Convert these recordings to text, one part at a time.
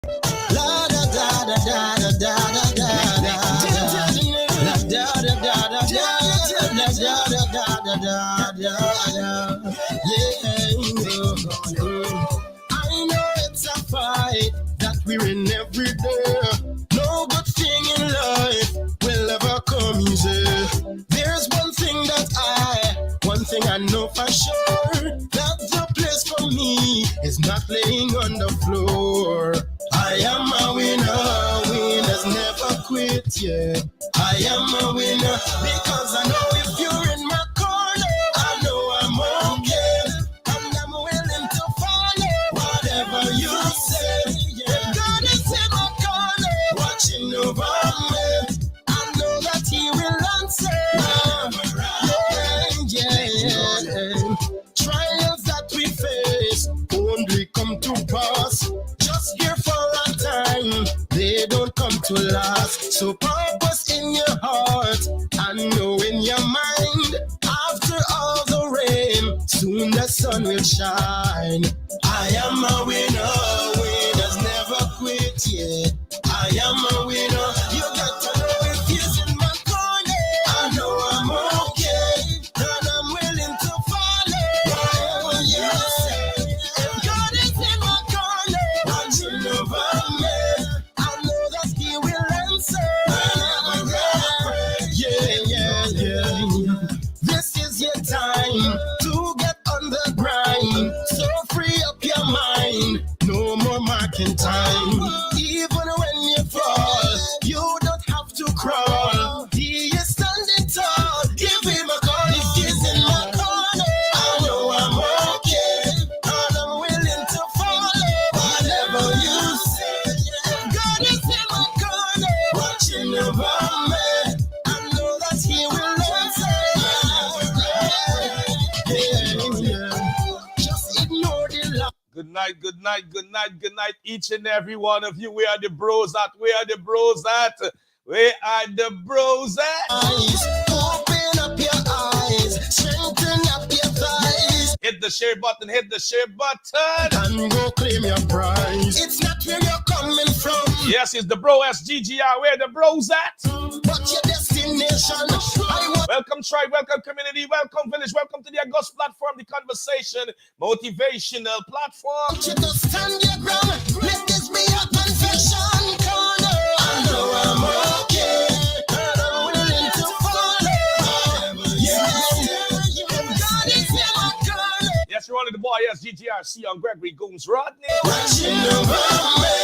La da da da da da da da da. La da da da da da da. Yeah. I know it's a fight that we're in every day. No good thing in life will ever come easy. There's one thing I know for sure, that the place for me is not laying on the floor. I am a winner, winners never quit, yeah. I am a winner because I know if you're in my corner, I know I'm okay, and I'm willing to follow whatever you say. Yeah. God is in my corner, watching over me. I know that He will answer. Trials that we face only come to pass. Just here for a time, they don't come to last. So purpose in your heart and know in your mind. After all the rain, soon the sun will shine. I am a winner, winners never quit, yeah. I am a winner. You got to know if He's in my corner, I know I'm okay, and I'm willing to follow whatever you say. If God is in my corner, watching over me, I know that He will answer. Yeah. This is your time to get on the grind. So free up your mind, no more marking time. Even when you fall, you don't have to crawl. He is standing tall. Give Him a call if He's in my corner. I know I'm okay, and I'm willing to follow whatever you say. If God is in my corner, watching over me, I know that He will answer. Yeah. Just ignore the lie. Good night, good night, good night, good night, each and every one of you. Where are the bros at? Where are the bros at? Where are the bros at? Open up your eyes, strengthen up your thighs, Hit the share button, hit the share button. and go claim your prize. It's not where you're coming from, Yes, it's the bro SGGR. Where the bros at? but your destination. Welcome tribe, welcome community, welcome village, welcome to the August platform, the Conversation Motivational platform. You to stand your ground. Let this be a confession corner. I know I'm okay, and I'm willing to follow. God is in my corner. Yes, you're only the boy SGGR, Seon Rodney. Watching over me,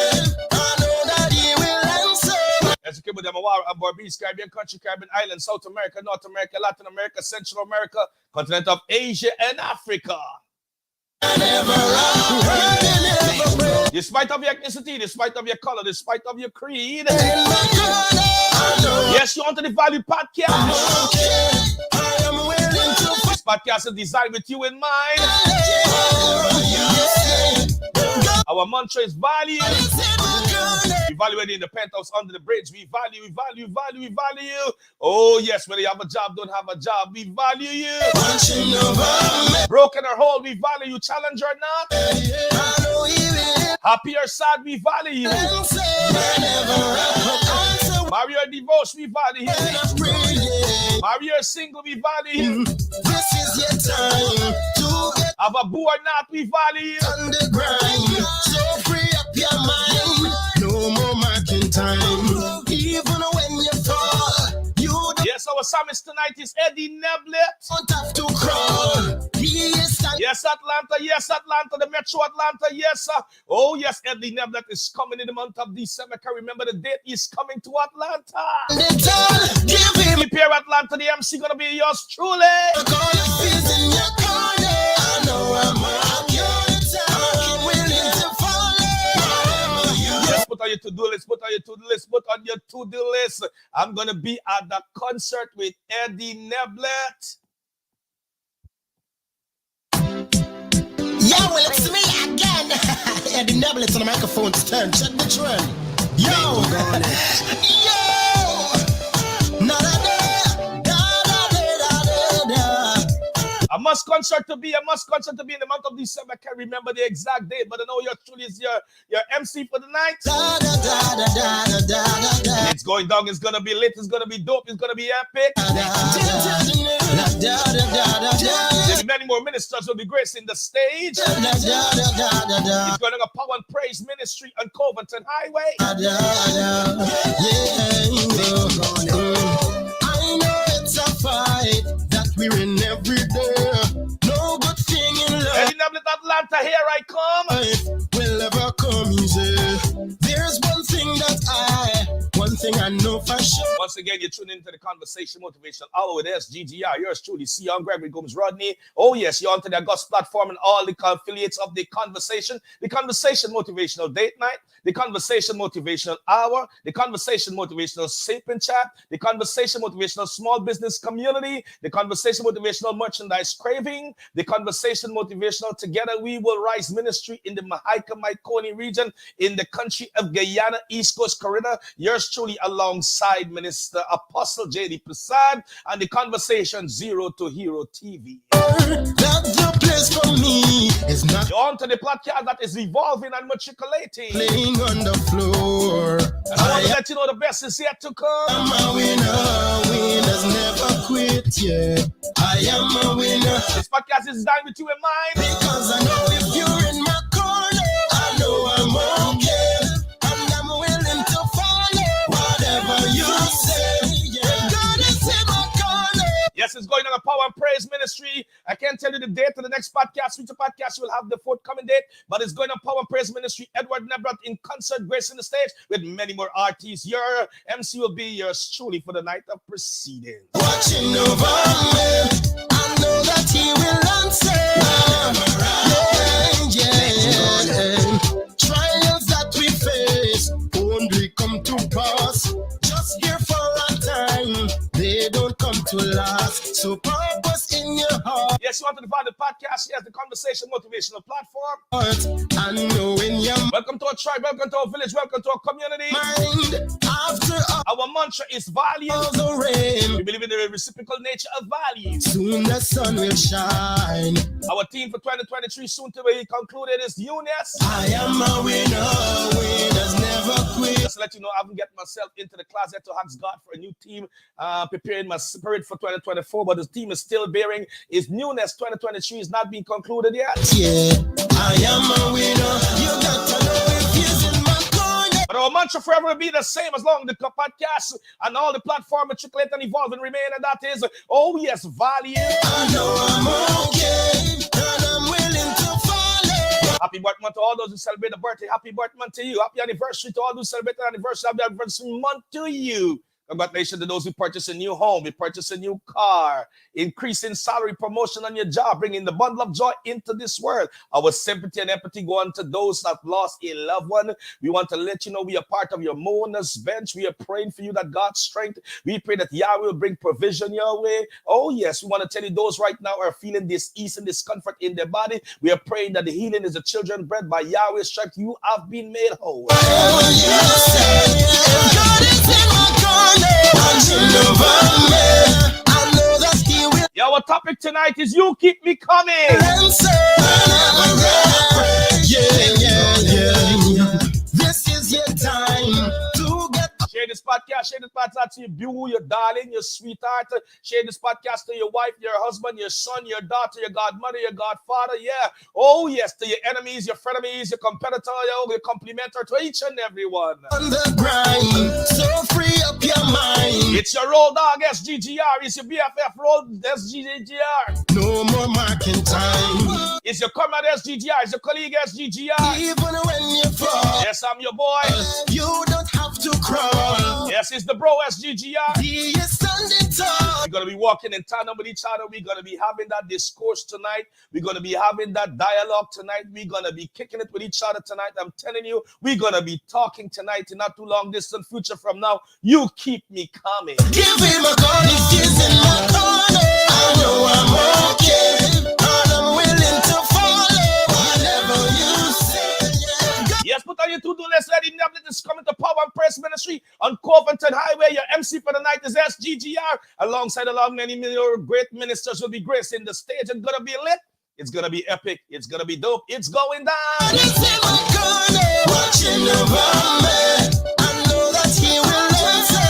I know that He will answer. As you came with them, and Barbados, Caribbean country, Caribbean island, South America, North America, Latin America, Central America, continent of Asia and Africa. Despite of your ethnicity, despite of your color, despite of your creed. Yes, you onto the Value Podcast. This podcast is designed with you in mind. Our mantra is value. We value it in the penthouse, under the bridge. We value. Oh, yes, whether you have a job, don't have a job, we value you. Broken or whole, we value you. Challenge or not. Happy or sad, we value you. Marry or divorce, we value you. Marry or single, we value you. This is your time to get Have a boo or not, we value you. on the grind. So free up your mind. No more marking time. Even when you fall, you Yes, our psalmist tonight is Eddie Neblet. don't have to crawl. He is standing. Yes, Atlanta, the Metro Atlanta, yes, sir. Oh, yes, Eddie Neblet is coming in the month of December. Can remember the date he's coming to Atlanta. Give Him Prepare Atlanta, the MC gonna be yours truly. a call if He's in your corner. I know I'm on your time. I'm willing to follow. Yes, put on your to-do list, put on your to-do list. I'm gonna be at the concert with Eddie Neblet. Yeah, well, it's me again. Eddie Neblet's on the microphone stand. Check the trend. Yo. A must concert to be in the month of December. I can't remember the exact date, but I know yours truly is your MC for the night. It's going down, it's gonna be lit, it's gonna be dope, it's gonna be epic. There'll be many more ministers will be gracing the stage. It's going to a power and praise ministry on Coverstion Highway. I know it's a fight that we're in every day. No good thing in life. Atlanta, here I come. Will ever come easy. There's one thing I know for sure. Once again, you're tuning into the Conversation Motivational Hour with SGGR. Yours truly, Seon Rodney. Oh yes, you're onto the August platform and all the affiliates of the Conversation Motivational Date Night, the Conversation Motivational Hour, the Conversation Motivational Sapin Chat, the Conversation Motivational Small Business Community, the Conversation Motivational Merchandise Craving, the Conversation Motivational Together We Will Rise Ministry in the Mahaica-Maikoni region in the country of Guyana, East Coast Corridor. Yours truly alongside Minister Apostle J.D. Prasad and the Conversation Zero to Hero TV. That's the place for me. It's not You're on to the podcast that is evolving and matriculating. playing on the floor. And I want to let you know the best is yet to come. I'm a winner. Winners never quit, yeah. I am a winner. This podcast is designed with you in mind. Because I know if you're in my corner, I know I'm okay. And I'm willing to follow whatever you say. Yeah. God is in my corner. Yes, it's going on a power and praise ministry. I can't tell you the date of the next podcast. Future podcast will have the forthcoming date, but it's going on power and praise ministry. Edward Nebrat in concert, gracing the stage with many more artists. Your MC will be yours truly for the night of proceedings. Watching over me, I know that he will answer. Trials that we face only come to pass. Just here for a time, they don't come to last. So purpose in your heart. Yes, you want to find the podcast? Yes, the Conversation Motivational Platform. And knowing your Welcome to our tribe, welcome to our village, welcome to our community. mind after Our mantra is value. all the rain. We believe in the reciprocal nature of value. Soon the sun will shine. Our theme for 2023, soon to be concluded, is newness. I am a winner. Winners never quit. Just to let you know, I haven't get myself into the closet to ask God for a new team, preparing my spirit for 2024, but the team is still bearing. Is newness 2023 is not being concluded yet. Yeah, I am a winner. You got to know if he's in my corner. But our mantra forever will be the same as long as the podcast and all the platforms matriculate and evolve and remain, and that is, oh yes, value. I know I'm okay, and I'm willing to follow. Happy birthday to all those who celebrate the birthday. Happy birthday to you. Happy anniversary to all those who celebrate the anniversary. Happy anniversary month to you. Congratulations to those who purchase a new home, we purchase a new car, increasing salary, promotion on your job, bringing the bundle of joy into this world. Our sympathy and empathy go on to those that lost a loved one. We want to let you know we are part of your mourners bench. We are praying for you that God's strength. We pray that Yahweh will bring provision your way. Oh yes, we want to tell you those right now are feeling this ease and discomfort in their body. We are praying that the healing is the children bread by Yahweh's strength. You have been made whole. Oh, yes, God is in my corner. Watching over me, I know that he will Yeah, our topic tonight is You Keep Me Coming. answer. Yeah. This is your time to get Share this podcast to your boo, your darling, your sweetheart. Share this podcast to your wife, your husband, your son, your daughter, your godmother, your godfather. Yeah. Oh, yes, to your enemies, your frenemies, your competitor, your complimenter, to each and every one. on the grind. So free up your mind. It's your road dog, SGGR. It's your BFF road, SGGR. No more marking time. It's your comrade, SGGR. It's your colleague, SGGR. Even when you fall, Yes, I'm your boy. you don't have to crawl. Yes, it's the bro, SGGR. He is standing tall. We're going to be walking in tandem with each other. We're going to be having that discourse tonight. We're going to be having that dialogue tonight. We're going to be kicking it with each other tonight. I'm telling you, we're going to be talking tonight in not too long distant future from now. You keep me coming. Give him a call if he's in my corner. I know I'm okay, and I'm willing to follow whatever you say. Yeah. Yes, put on your to-do list. Let Indianapolis is coming to Power and Praise Ministry on Coverstion Highway. Your MC for the night is SGGR. Alongside many million great ministers will be gracing the stage. It's gonna be lit. It's gonna be epic. It's gonna be dope. It's going down. Watching over me. I know that he will answer.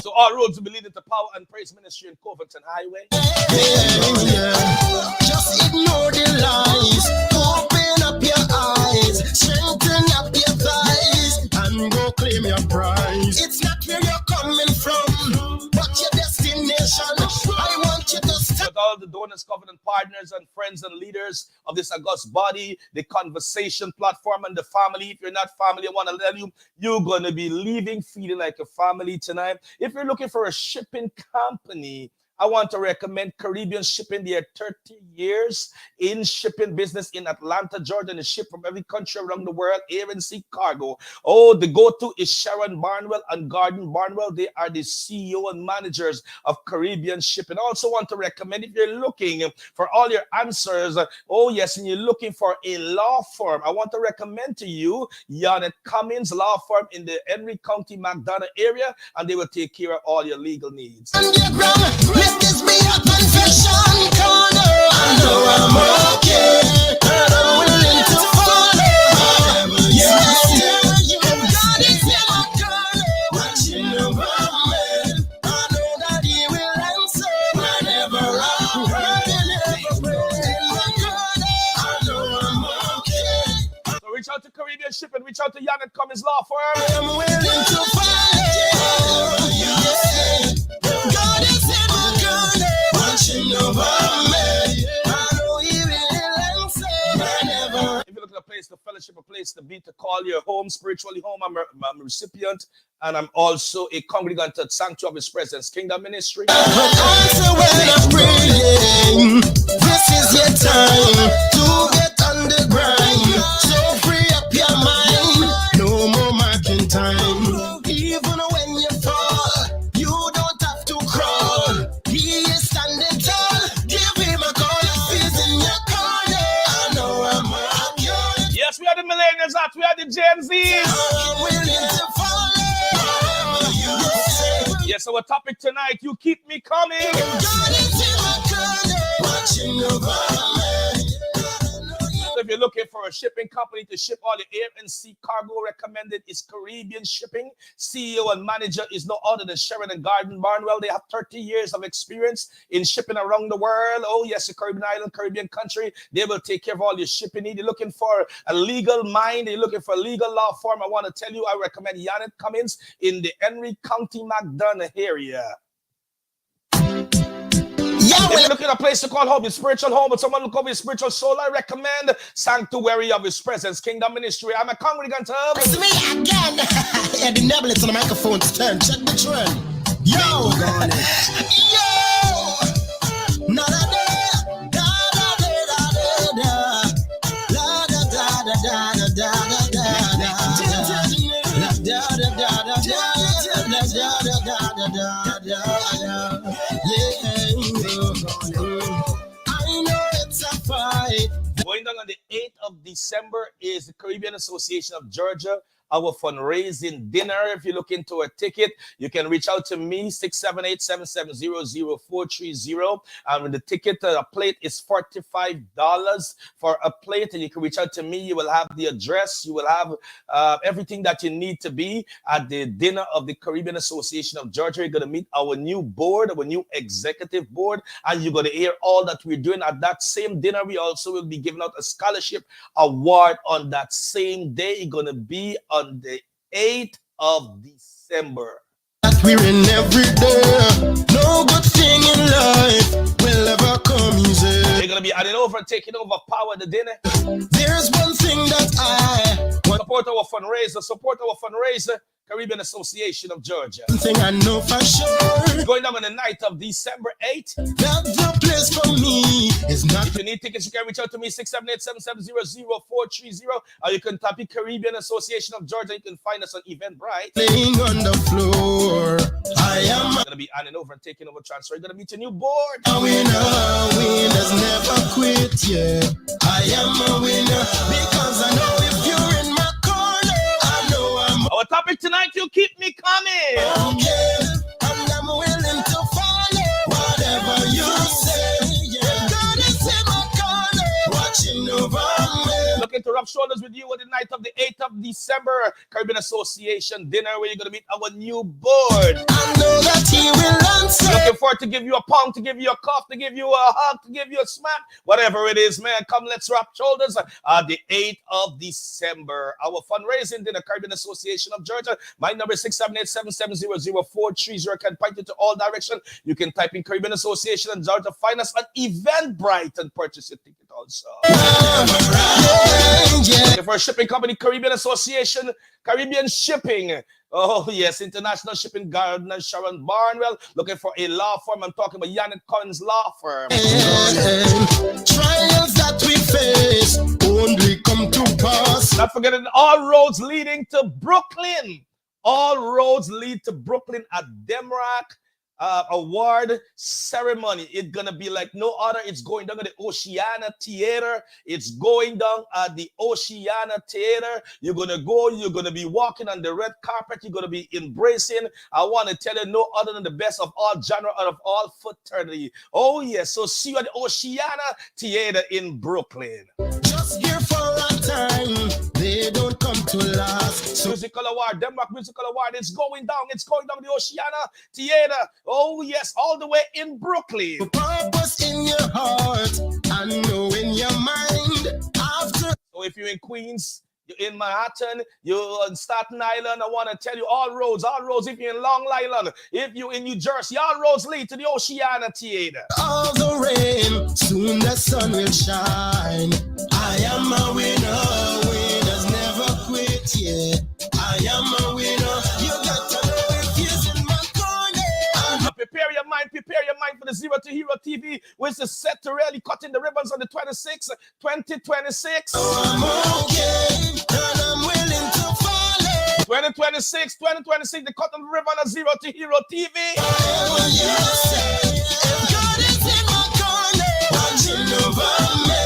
So all roads will be leading to Power and Praise Ministry in Coverstion Highway. Just ignore the lies. Open up your eyes. Strengthen up your thighs. And go claim your prize. It's not where you're coming from, but your destination. I want you to stop. With all the donors, covenant partners, and friends and leaders of this august body, the Conversation platform, and the family. If you're not family, I want to tell you, you're going to be leaving feeling like a family tonight. If you're looking for a shipping company, I want to recommend Caribbean Shipping. They are 30 years in shipping business in Atlanta, Georgia, and they ship from every country around the world, air and sea cargo. Oh, the go-to is Sharon Barnwell and Gordon Barnwell. They are the CEO and managers of Caribbean Shipping. I also want to recommend, if you're looking for all your answers, oh yes, and you're looking for a law firm, I want to recommend to you Janet Cummins Law Firm in the Henry County, McDonough area, and they will take care of all your legal needs. Let this be a confession corner. I know I'm okay, and I'm willing to follow. Yeah, God is in my corner, watching over me. I know that He will answer whenever I'm hurting. In my corner, I know I'm okay. So reach out to Caribbean Shipping, reach out to Janet Cummins Law Firm. I'm willing to follow. God is in my corner, watching over me. I know He will answer whenever. If you're looking at a place to fellowship, a place to be, to call your home, spiritually home, I'm a recipient, and I'm also a congregant at Sanctuary of His Presence Kingdom Ministry. Answer when I'm praying. This is your time to get on the grind. So free up your mind. No more marking time. Even when you fall, you don't have to crawl. He is standing tall. Give Him a call if He's in your corner. I know I'm okay. Yes, we are the millennials, we are the Gen Zs. I'm willing to follow. Yes, our topic tonight, you keep me coming. God is in my corner, watching over me. So if you're looking for a shipping company to ship all your air and sea cargo, recommended is Caribbean Shipping. CEO and manager is no other than Sharon and Gordon Barnwell. They have 30 years of experience in shipping around the world. Oh yes, the Caribbean island, Caribbean country. They will take care of all your shipping needs. You're looking for a legal mind. You're looking for a legal law firm. I want to tell you, I recommend Janet Cummins in the Henry County, McDonough area. If you're looking at a place to call home, your spiritual home, but someone look over your spiritual soul, I recommend Sanctuary of His Presence Kingdom Ministry. I'm a congregant of. It's me again. Yeah, the neblets on the microphone turn. Check the trend. Yo, yo. Na da da da da da da da. Going down on the 8th of December is the Caribbean Association of Georgia, our fundraising dinner. If you're looking to a ticket, you can reach out to me, 678-770-0430. And the ticket, a plate is $45 for a plate. And you can reach out to me. You will have the address. You will have everything that you need to be at the dinner of the Caribbean Association of Georgia. You're going to meet our new board, our new executive board, and you're going to hear all that we're doing at that same dinner. We also will be giving out a scholarship award on that same day. You're going to be on the 8th of December. That we're in every day. No good thing in life will ever come easy. They're going to be adding over and taking over Power at the dinner. There's one thing that I want. Support our fundraiser. Caribbean Association of Georgia. Thing I know for sure. Going on the night of December 8th. That the place for me is not. If you need tickets, you can reach out to me, 678-770-0430, or you can type in Caribbean Association of Georgia. You can find us on Eventbrite. Laying on the floor. I am going to be handing over and taking over transfer. You're going to meet a new board. a winner. Winners never quit, yeah. I am a winner because I know if you're in my corner, I know I'm Our topic tonight, you keep me coming. okay, and I'm willing to follow whatever you say. Yeah, God is in my corner, watching over me. Looking to rub shoulders with you on the night of the 8th of December, Caribbean Association dinner, where you're going to meet our new board. I know that He will answer. Looking forward to give you a pound, to give you a cough, to give you a hug, to give you a smack, whatever it is, man. Come, let's rub shoulders. The 8th of December, our fundraising dinner, Caribbean Association of Georgia. My number is 678-770-0430. I can point you to all directions. You can type in Caribbean Association of Georgia. Find us on Eventbrite and purchase your ticket also. For a shipping company, Caribbean Association, Caribbean Shipping. Oh, yes, International Shipping, Gardner, Sharon Barnwell. Looking for a law firm. I'm talking about Yannick Collins Law Firm. Trials that we face only come to pass. Not forgetting all roads leading to Brooklyn. All roads lead to Brooklyn at Demrock award ceremony. It's gonna be like no other. It's going down at the Oceana Theater. It's going down at the Oceana Theater. You're gonna go, you're gonna be walking on the red carpet, you're gonna be embracing. I want to tell you, no other than the best of all genre, out of all fraternity. Oh yes, so see you at the Oceana Theater in Brooklyn. Just here for a time, they don't come to last. So Musical Award, Denmark Musical Award, it's going down the Oceana Theater. Oh yes, all the way in Brooklyn. purpose in your heart and know in your mind. After So if you're in Queens, you're in Manhattan, you're on Staten Island, I want to tell you all roads, if you're in Long Island, if you're in New Jersey, all roads lead to the Oceana Theater. all the rain, soon the sun will shine. I am a winner, winners never quit, yeah. I am a winner, you got to know if he's in my corner. Now prepare your mind for the Zero to Hero TV, which is set to really cutting the ribbons on the 26th, 2026. I'm okay, and I'm willing to follow. 2026, the cutting the ribbon of Zero to Hero TV. Whatever you say, God is in my corner, watching over me.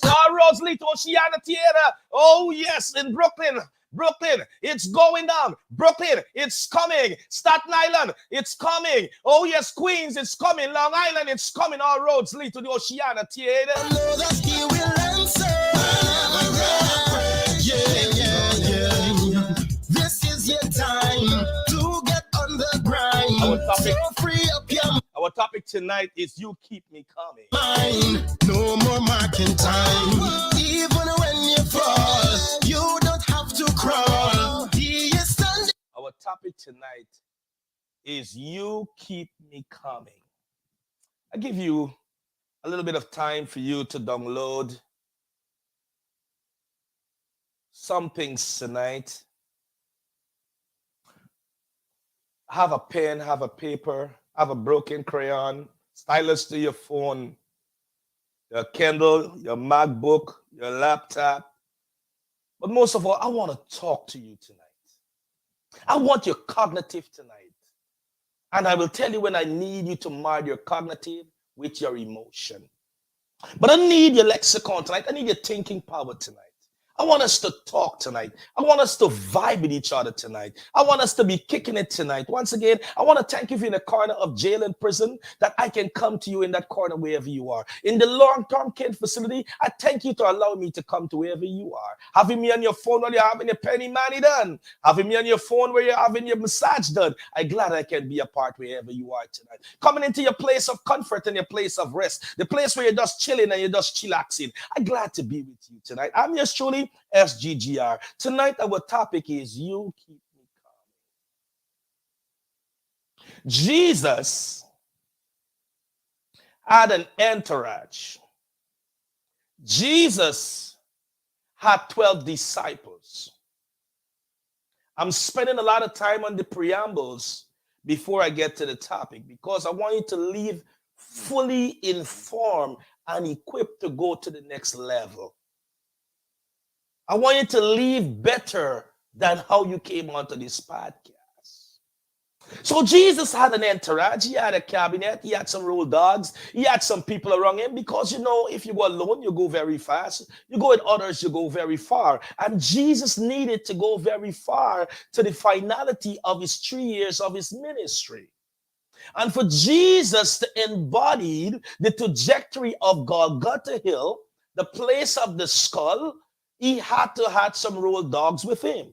So all roads lead to Oceana Theater. Oh yes, in Brooklyn, it's going down. Brooklyn, it's coming. Staten Island, it's coming. Oh yes, Queens, it's coming. Long Island, it's coming. All roads lead to the Oceana Theater. I know that He will answer. Yeah. This is your time to get on the grind. Our topic- So free up your Our topic tonight is You Keep Me Coming. mind. No more marking time. Even when you fall, you don't have to crawl. He is standing. Our topic tonight is You Keep Me Coming. I give you a little bit of time for you to download some things tonight. Have a pen, have a paper, have a broken crayon, stylus to your phone, your Kindle, your MacBook, your laptop. But most of all, I want to talk to you tonight. I want your cognitive tonight. And I will tell you when I need you to marry your cognitive with your emotion. But I need your lexicon tonight. I need your thinking power tonight. I want us to talk tonight. I want us to vibe with each other tonight. I want us to be kicking it tonight. Once again, I want to thank you for in a corner of jail and prison that I can come to you in that corner wherever you are. In the long-term care facility, I thank you to allow me to come to wherever you are. Having me on your phone while you're having your penny money done. Having me on your phone where you're having your massage done. I'm glad I can be a part wherever you are tonight. Coming into your place of comfort and your place of rest. The place where you're just chilling and you're just chillaxing. I'm glad to be with you tonight. I'm yours truly, SGGR. Tonight, our topic is You Keep Me Coming. Jesus had an entourage. Jesus had 12 disciples. I'm spending a lot of time on the preambles before I get to the topic because I want you to leave fully informed and equipped to go to the next level. I want you to leave better than how you came onto this podcast. So Jesus had an entourage, he had a cabinet, he had some road dogs, he had some people around him because, if you go alone, you go very fast. You go with others, you go very far. And Jesus needed to go very far to the finality of his 3 years of his ministry. And for Jesus to embody the trajectory of Golgotha Hill, the place of the skull, he had to have some road dogs with him.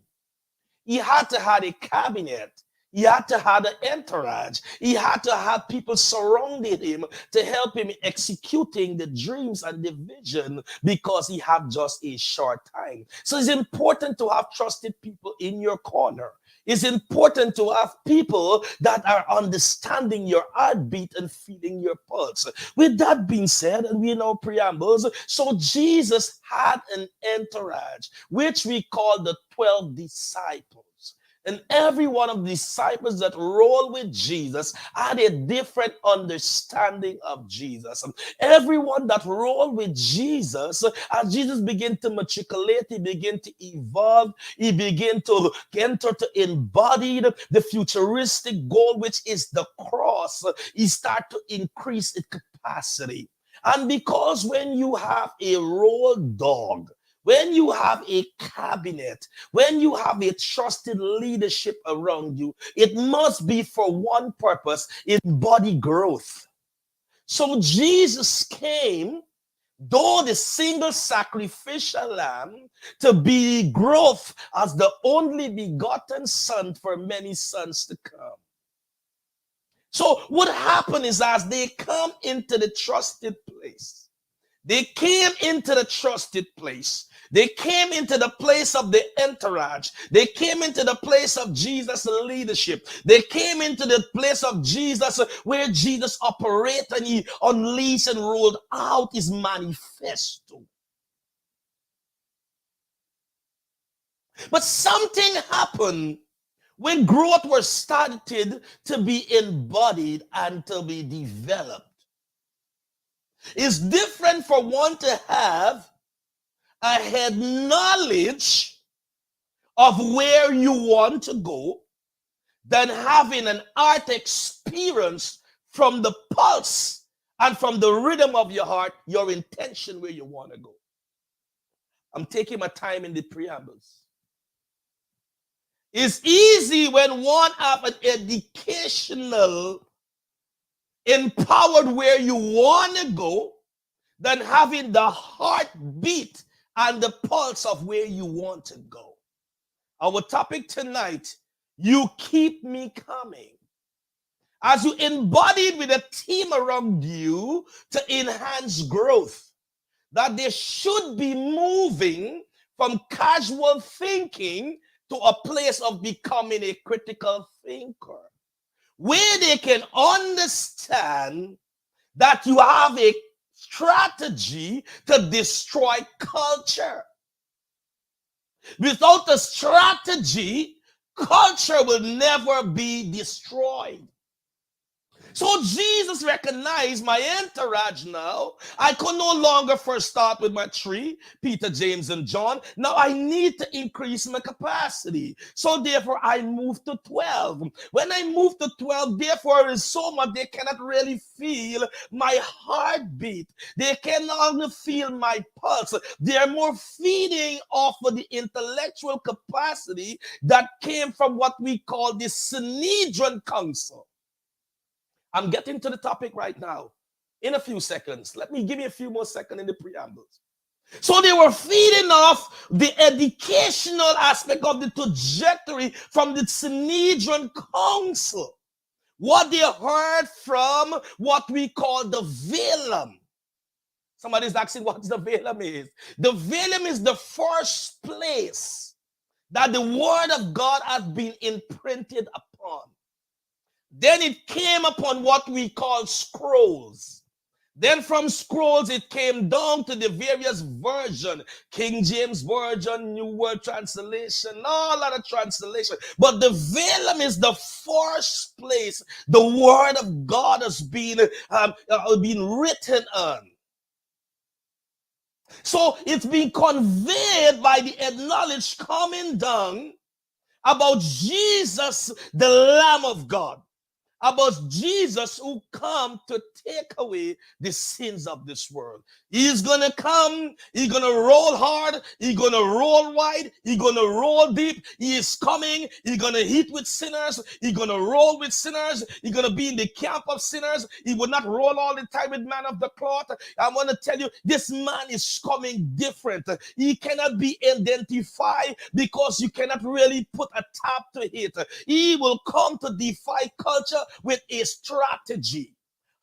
He had to have a cabinet. He had to have an entourage. He had to have people surrounding him to help him executing the dreams and the vision because he had just a short time. So it's important to have trusted people in your corner. It's important to have people that are understanding your heartbeat and feeling your pulse. With that being said, and we know preambles, so Jesus had an entourage, which we call the 12 disciples. And every one of the disciples that roll with Jesus had a different understanding of Jesus. Everyone that rolled with Jesus, as Jesus began to matriculate, he began to evolve, he began to enter to embody the futuristic goal, which is the cross. He started to increase its capacity. And because when you have a road dog, when you have a cabinet, when you have a trusted leadership around you, it must be for one purpose, in body growth. So Jesus came, though the single sacrificial lamb, to be growth as the only begotten son for many sons to come. So what happened is as they come into the trusted place, they came into the trusted place. They came into the place of the entourage. They came into the place of Jesus' leadership. They came into the place of Jesus where Jesus operated and he unleashed and rolled out his manifesto. But something happened when growth was started to be embodied and to be developed. It's different for one to have a head knowledge of where you want to go than having an art experience from the pulse and from the rhythm of your heart, your intention where you want to go. I'm taking my time in the preambles. It's easy when one have an educational empowered where you want to go than having the heartbeat and the pulse of where you want to go. Our topic tonight, you keep me coming. As you embodied with a team around you to enhance growth, that they should be moving from casual thinking to a place of becoming a critical thinker, where they can understand that you have a strategy to destroy culture. Without a strategy, culture will never be destroyed. So Jesus recognized my entourage now. I could no longer first start with my 3, Peter, James, and John. Now I need to increase my capacity. So therefore I moved to 12. When I moved to 12, therefore it is so much they cannot really feel my heartbeat. They cannot feel my pulse. They are more feeding off of the intellectual capacity that came from what we call the Sanhedrin Council. I'm getting to the topic right now in a few seconds. Let me give you a few more seconds in the preambles. So they were feeding off the educational aspect of the trajectory from the Sanhedrin Council. What they heard from what we call the Velam. Somebody's asking what the Velam is. The Velam is the first place that the word of God has been imprinted upon. Then it came upon what we call scrolls. Then from scrolls, it came down to the various versions. King James Version, New World Translation, all other translation. But the vellum is the first place the word of God has been written on. So it's been conveyed by the acknowledged coming down about Jesus, the Lamb of God. About Jesus who come to take away the sins of this world. He's going to come. He's going to roll hard. He's going to roll wide. He's going to roll deep. He is coming. He's going to hit with sinners. He's going to roll with sinners. He's going to be in the camp of sinners. He will not roll all the time with man of the cloth. I want to tell you, this man is coming different. He cannot be identified because you cannot really put a tap to it. He will come to defy culture with a strategy.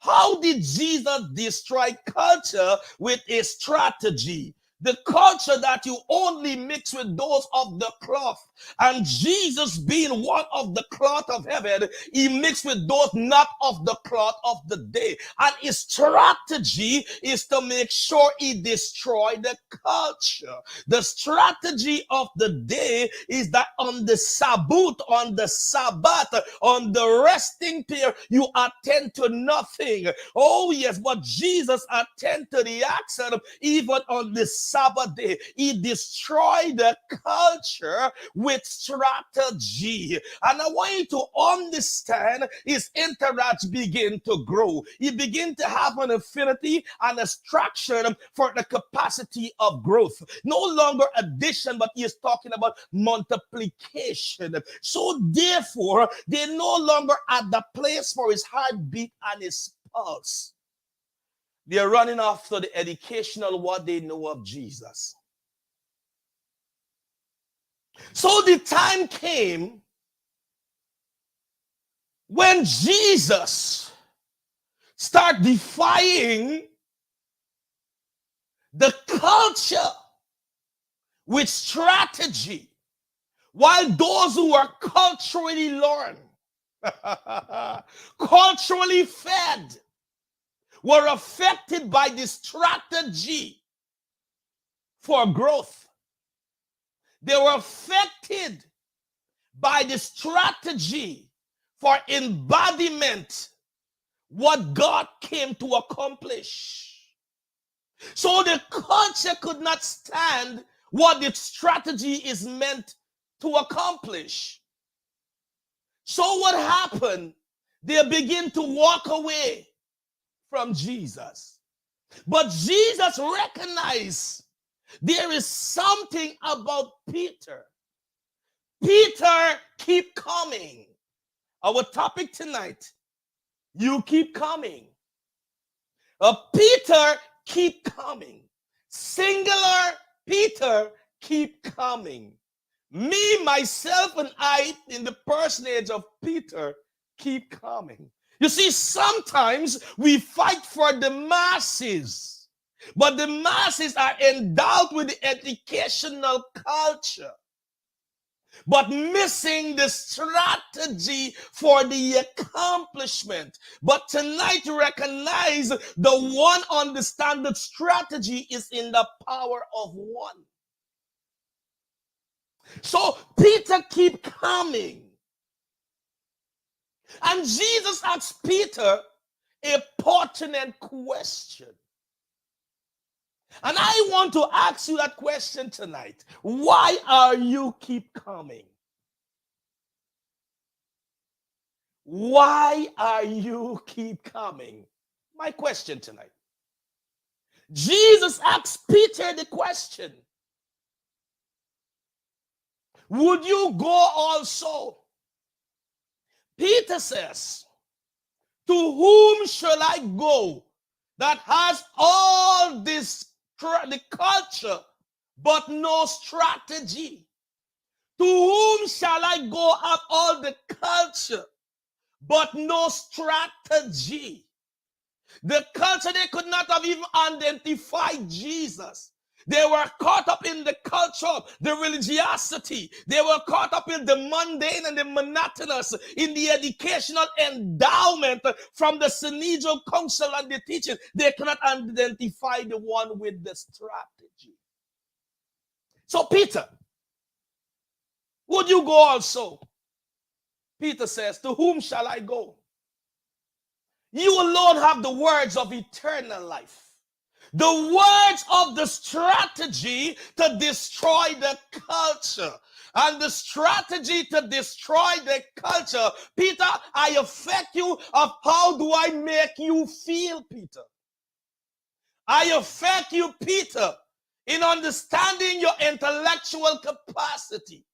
How did Jesus destroy culture with a strategy? The culture that you only mix with those of the cloth. And Jesus being one of the cloth of heaven, he mixed with those not of the cloth of the day. And his strategy is to make sure he destroyed the culture. The strategy of the day is that on the Sabbath, on the resting period, you attend to nothing. Oh yes, but Jesus attended to the action even on the Sabbath day. He destroyed the culture with strategy. And I want you to understand his interact begin to grow. He begin to have an affinity and attraction for the capacity of growth. No longer addition, but he is talking about multiplication. So therefore, they're no longer at the place for his heartbeat and his pulse. They are running after the educational what they know of Jesus. So the time came when Jesus started defying the culture with strategy, while those who are culturally learned, culturally fed, were affected by the strategy for growth. They were affected by the strategy for embodiment, what God came to accomplish. So the culture could not stand what the strategy is meant to accomplish. So what happened? They begin to walk away from Jesus. But Jesus recognized there is something about Peter. Peter, keep coming. Our topic tonight, you keep coming. Peter, keep coming. Singular, Peter, keep coming. Me, myself, and I, in the personage of Peter, keep coming. You see, sometimes we fight for the masses, but the masses are endowed with the educational culture, but missing the strategy for the accomplishment. But tonight, recognize the one understand that strategy is in the power of one. So Peter keep coming. And Jesus asked Peter a pertinent question. And I want to ask you that question tonight. Why are you keep coming? Why are you keep coming? My question tonight. Jesus asked Peter the question. Would you go also? Peter says, to whom shall I go that has all this, the culture, but no strategy? To whom shall I go have all the culture, but no strategy? The culture, they could not have even identified Jesus. They were caught up in the culture, the religiosity. They were caught up in the mundane and the monotonous, in the educational endowment from the Synegal Council and the teaching. They cannot identify the one with the strategy. So Peter, would you go also? Peter says, to whom shall I go? You alone have the words of eternal life. The words of the strategy to destroy the culture. And the strategy to destroy the culture. Peter, I affect you of how do I make you feel, Peter? I affect you, Peter, in understanding your intellectual capacity.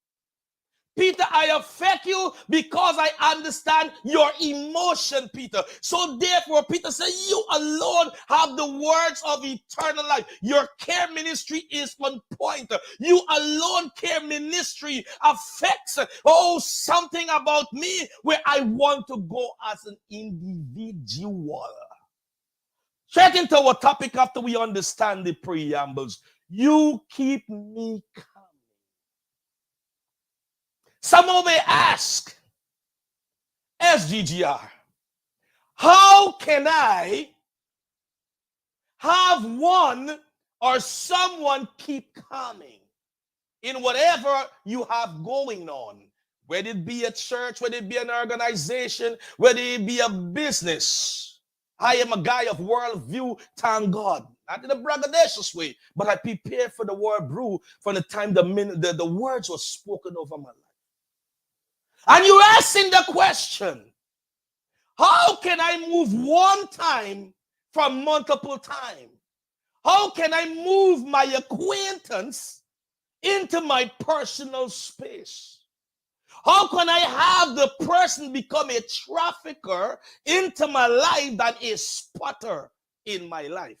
Peter, I affect you because I understand your emotion, Peter. So therefore, Peter said, you alone have the words of eternal life. Your care ministry is on point. You alone care ministry affects, something about me where I want to go as an individual. Straight into our topic after we understand the preambles. You keep me calm. Someone may ask, SGGR, how can I have one or someone keep coming in whatever you have going on? Whether it be a church, whether it be an organization, whether it be a business. I am a guy of worldview, thank God. Not in a braggadocious way, but I prepare for the word brew from the time the words were spoken over my life. And you're asking the question, how can I move one time from multiple time? How can I move my acquaintance into my personal space? How can I have the person become a trafficker into my life than a spotter in my life?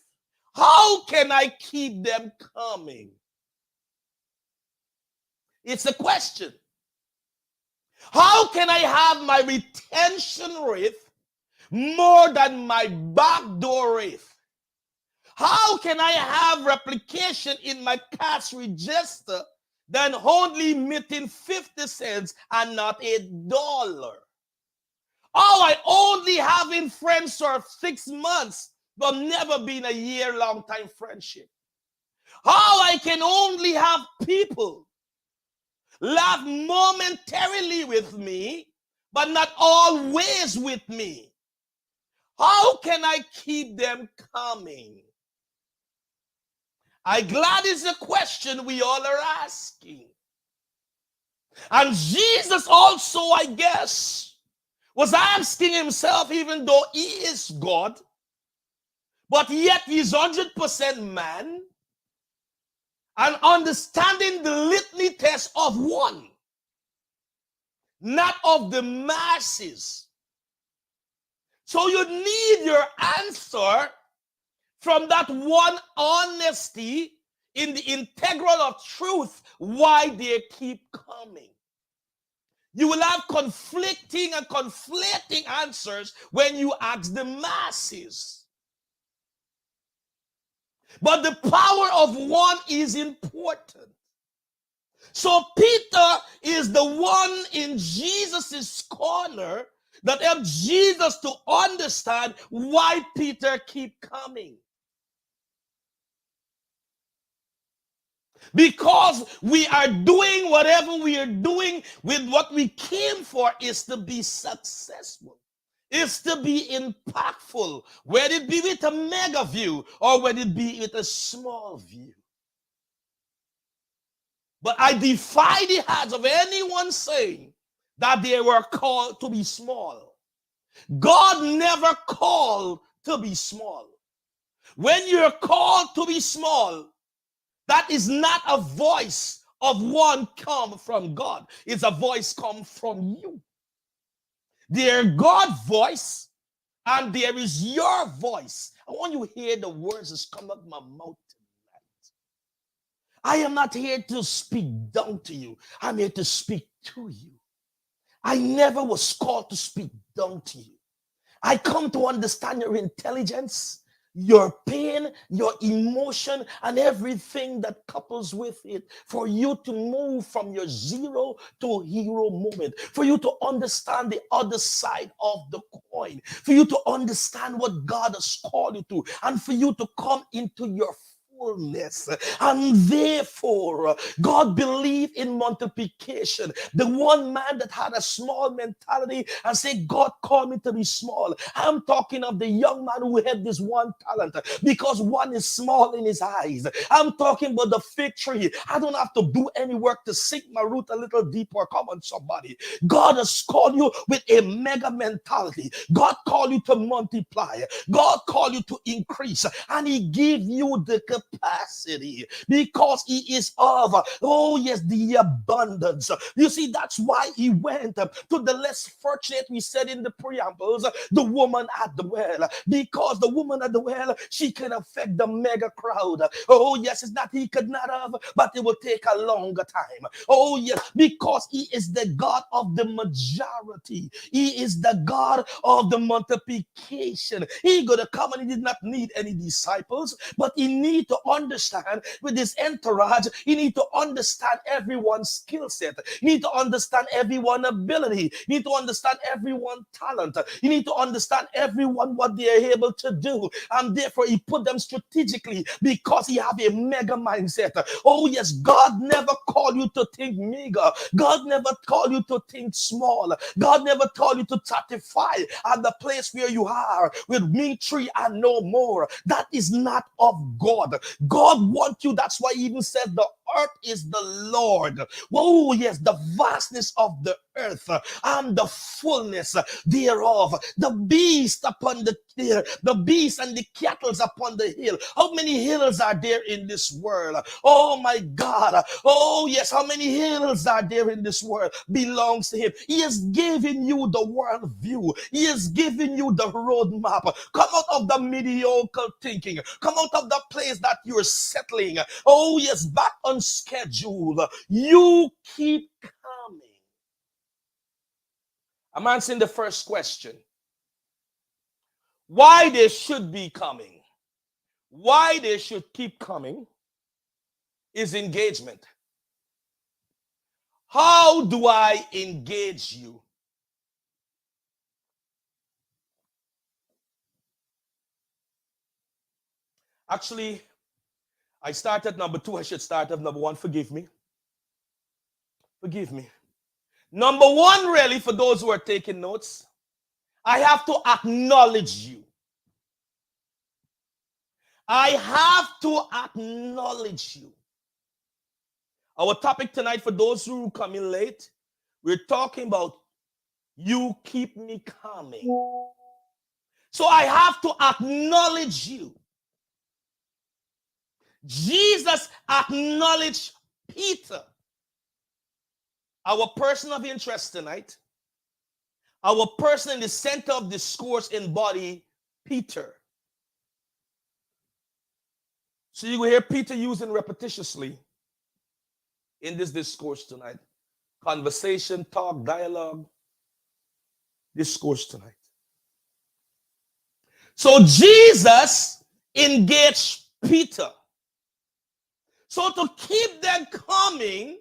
How can I keep them coming? It's a question. How can I have my retention rate more than my backdoor rate? How can I have replication in my cash register than only meeting 50 cents and not $1? How I only having friends for 6 months but never been a year-long time friendship? How I can only have people laugh momentarily with me, but not always with me? How can I keep them coming? I'm glad it's a question we all are asking. And Jesus also, I guess, was asking himself, even though he is God, but yet he's 100% man, and understanding the litany test of one, not of the masses. So you need your answer from that one honesty in the integral of truth, why they keep coming. You will have conflicting and conflating answers when you ask the masses. But the power of one is important. So Peter is the one in Jesus's corner that helped Jesus to understand why Peter keep coming. Because we are doing whatever we are doing with what we came for is to be successful. Is to be impactful, whether it be with a mega view or whether it be with a small view. But I defy the hearts of anyone saying that they were called to be small. God never called to be small. When you're called to be small, that is not a voice of one come from God. It's a voice come from you. There God's voice and there is your voice. I want you to hear the words that come out of my mouth tonight. I am not here to speak down to you. I'm here to speak to you. I never was called to speak down to you. I come to understand your intelligence, your pain, your emotion, and everything that couples with it, for you to move from your zero to hero moment, for you to understand the other side of the coin, for you to understand what God has called you to, and for you to come into your fullness. And therefore, God believed in multiplication. The one man that had a small mentality and said, God called me to be small. I'm talking of the young man who had this one talent because one is small in his eyes. I'm talking about the fig tree. I don't have to do any work to sink my root a little deeper. Come on, somebody. God has called you with a mega mentality. God called you to multiply. God called you to increase. And he gave you the capacity because he is of, oh yes, the abundance. You see, that's why he went to the less fortunate, we said in the preambles, the woman at the well, because the woman at the well, she can affect the mega crowd. Oh yes, it's not he could not have, but it will take a longer time. Oh yes, because he is the God of the majority. He is the God of the multiplication. He gonna come and he did not need any disciples, but he need to understand with his entourage, he need to understand everyone's skill set. You need to understand everyone's ability. You need to understand everyone's talent. You need to understand everyone what they are able to do. And therefore, he put them strategically because he have a mega mindset. Oh, yes, God never called you to think mega. God never called you to think small. God never told you to satisfy at the place where you are with me tree and no more. That is not of God. God wants you. That's why he even said the earth is the Lord. Oh, yes, the vastness of the earth and the fullness thereof. The beast upon the beast and the cattle upon the hill. How many hills are there in this world? Oh my God. Oh yes, how many hills are there in this world? Belongs to him. He has given you the world view. He has given you the roadmap. Come out of the mediocre thinking. Come out of the place that you're settling. Oh yes, back on schedule. You keep coming. I'm answering the first question. Why they should be coming, why they should keep coming is engagement. How do I engage you? Actually, I started number 2. I should start at number 1. Forgive me. Forgive me. Number 1, really, for those who are taking notes, I have to acknowledge you. I have to acknowledge you. Our topic tonight, for those who come in late, we're talking about you keep me coming. So I have to acknowledge you. Jesus acknowledged Peter. Our person of interest tonight, our person in the center of discourse embody Peter. So you will hear Peter using repetitiously in this discourse tonight. Conversation, talk, dialogue, discourse tonight. So Jesus engaged Peter. So to keep them coming,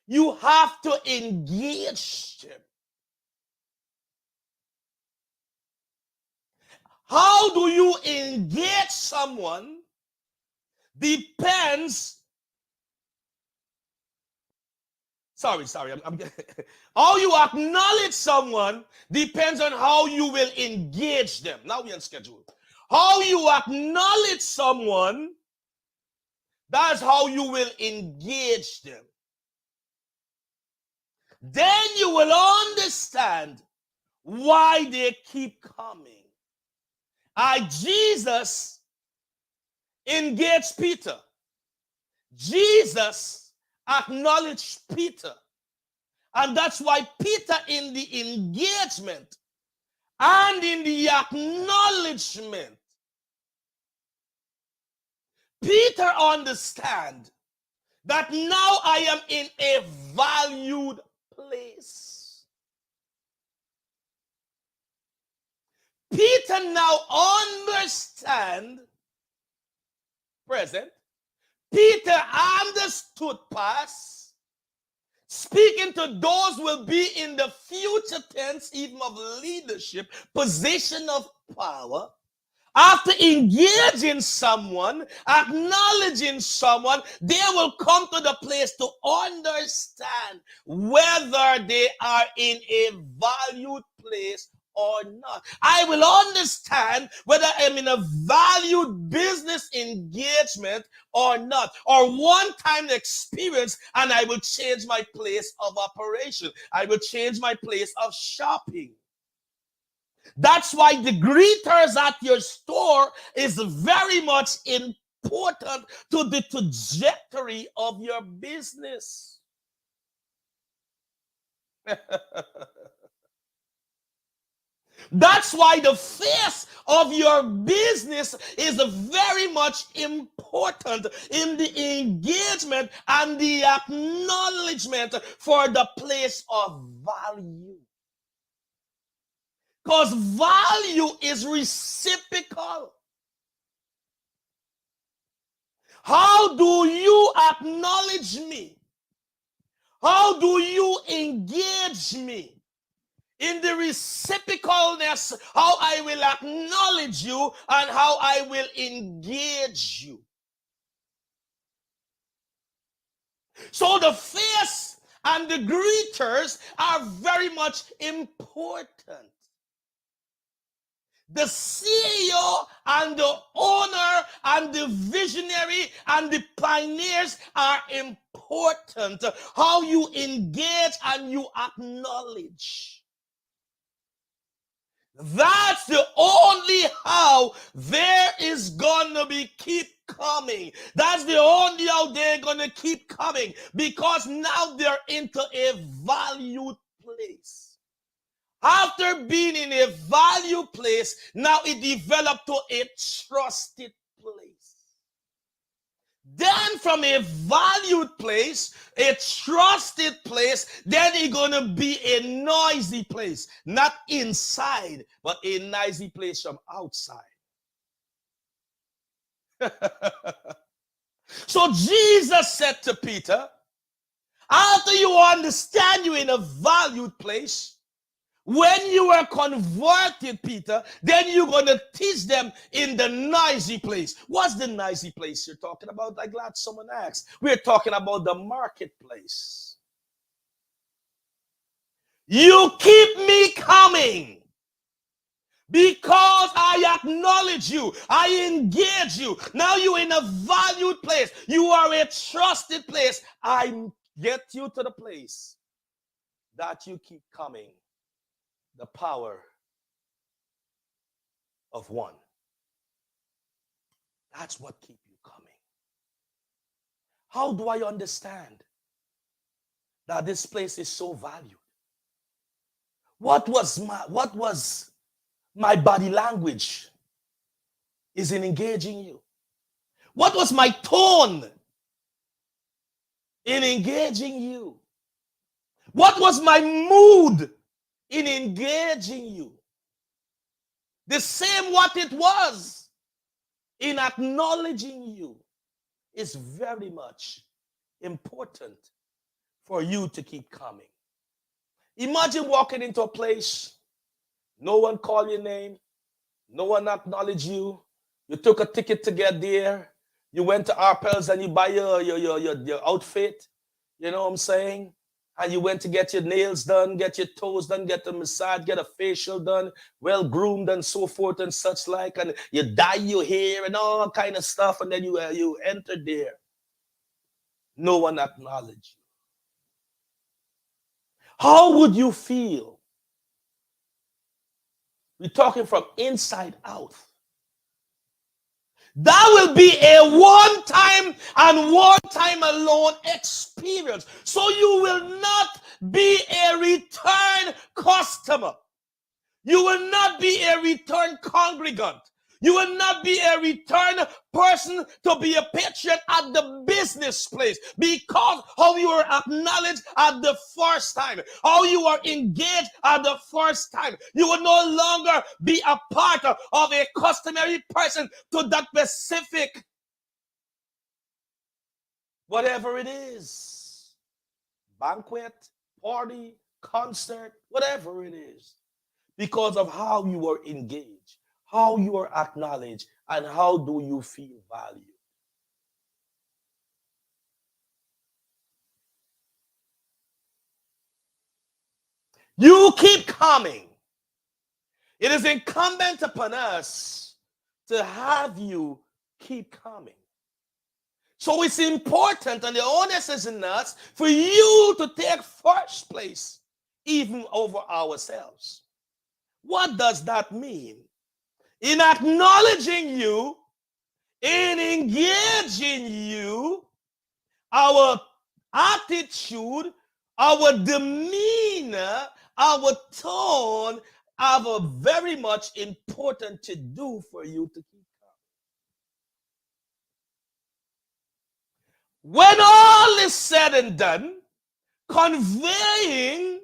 you have to engage them. How do you engage someone depends. Sorry. How you acknowledge someone depends on how you will engage them. Now we're on schedule. How you acknowledge someone, that's how you will engage them. Then you will understand why they keep coming. Jesus engaged Peter. Jesus acknowledged Peter. And that's why Peter, in the engagement and in the acknowledgement, Peter understands that now I am in a valued place. Peter Peter now understand, present, Peter understood past, speaking to those will be in the future tense, even of leadership, position of power. After engaging someone, acknowledging someone, they will come to the place to understand whether they are in a valued place or not. I will understand whether I'm in a valued business engagement or not, or one-time experience, and I will change my place of operation. I will change my place of shopping. That's why the greeters at your store is very much important to the trajectory of your business. That's why the face of your business is very much important in the engagement and the acknowledgement for the place of value. Because value is reciprocal. How do you acknowledge me? How do you engage me? In the reciprocalness, how I will acknowledge you and how I will engage you. So the face and the greeters are very much important. The CEO and the owner and the visionary and the pioneers are important. How you engage and you acknowledge. That's the only how there is gonna be keep coming. That's the only how they're gonna keep coming, because now they're into a valued place. After being in a valued place, now it developed to a trusted place. Then from a valued place, a trusted place, then it's going to be a noisy place. Not inside, but a noisy place from outside. So Jesus said to Peter, after you understand you're in a valued place, when you are converted, Peter, then you're going to teach them in the noisy place. What's the noisy place you're talking about? I'm glad someone asked. We're talking about the marketplace. You keep me coming because I acknowledge you. I engage you. Now you're in a valued place. You are a trusted place. I get you to the place that you keep coming. The power of one. That's what keeps you coming. How do I understand that this place is so valued? What was my body language is in engaging you? What was my tone in engaging you? What was my mood in engaging you? The same what it was in acknowledging you is very much important for you to keep coming. Imagine walking into a place, no one called your name, no one acknowledged you, you took a ticket to get there, you went to Arpels and you buy your outfit, you know what I'm saying? And you went to get your nails done, get your toes done, get a massage, get a facial done, well groomed and so forth and such like, and you dye your hair and all kind of stuff, and then you enter there. No one acknowledged you. How would you feel? We're talking from inside out. That will be a one-time and one-time alone experience. So you will not be a return customer. You will not be a return congregant. You will not be a return person to be a patriot at the business place because how you are acknowledged at the first time, how you are engaged at the first time. You will no longer be a part of a customary person to that specific whatever it is, banquet, party, concert, whatever it is, because of how you are engaged, how you are acknowledged, and how do you feel valued. You keep coming. It is incumbent upon us to have you keep coming. So it's important, and the onus is in us for you to take first place, even over ourselves. What does that mean? In acknowledging you, in engaging you, our attitude, our demeanor, our tone are very much important to do for you to keep coming. When all is said and done, conveying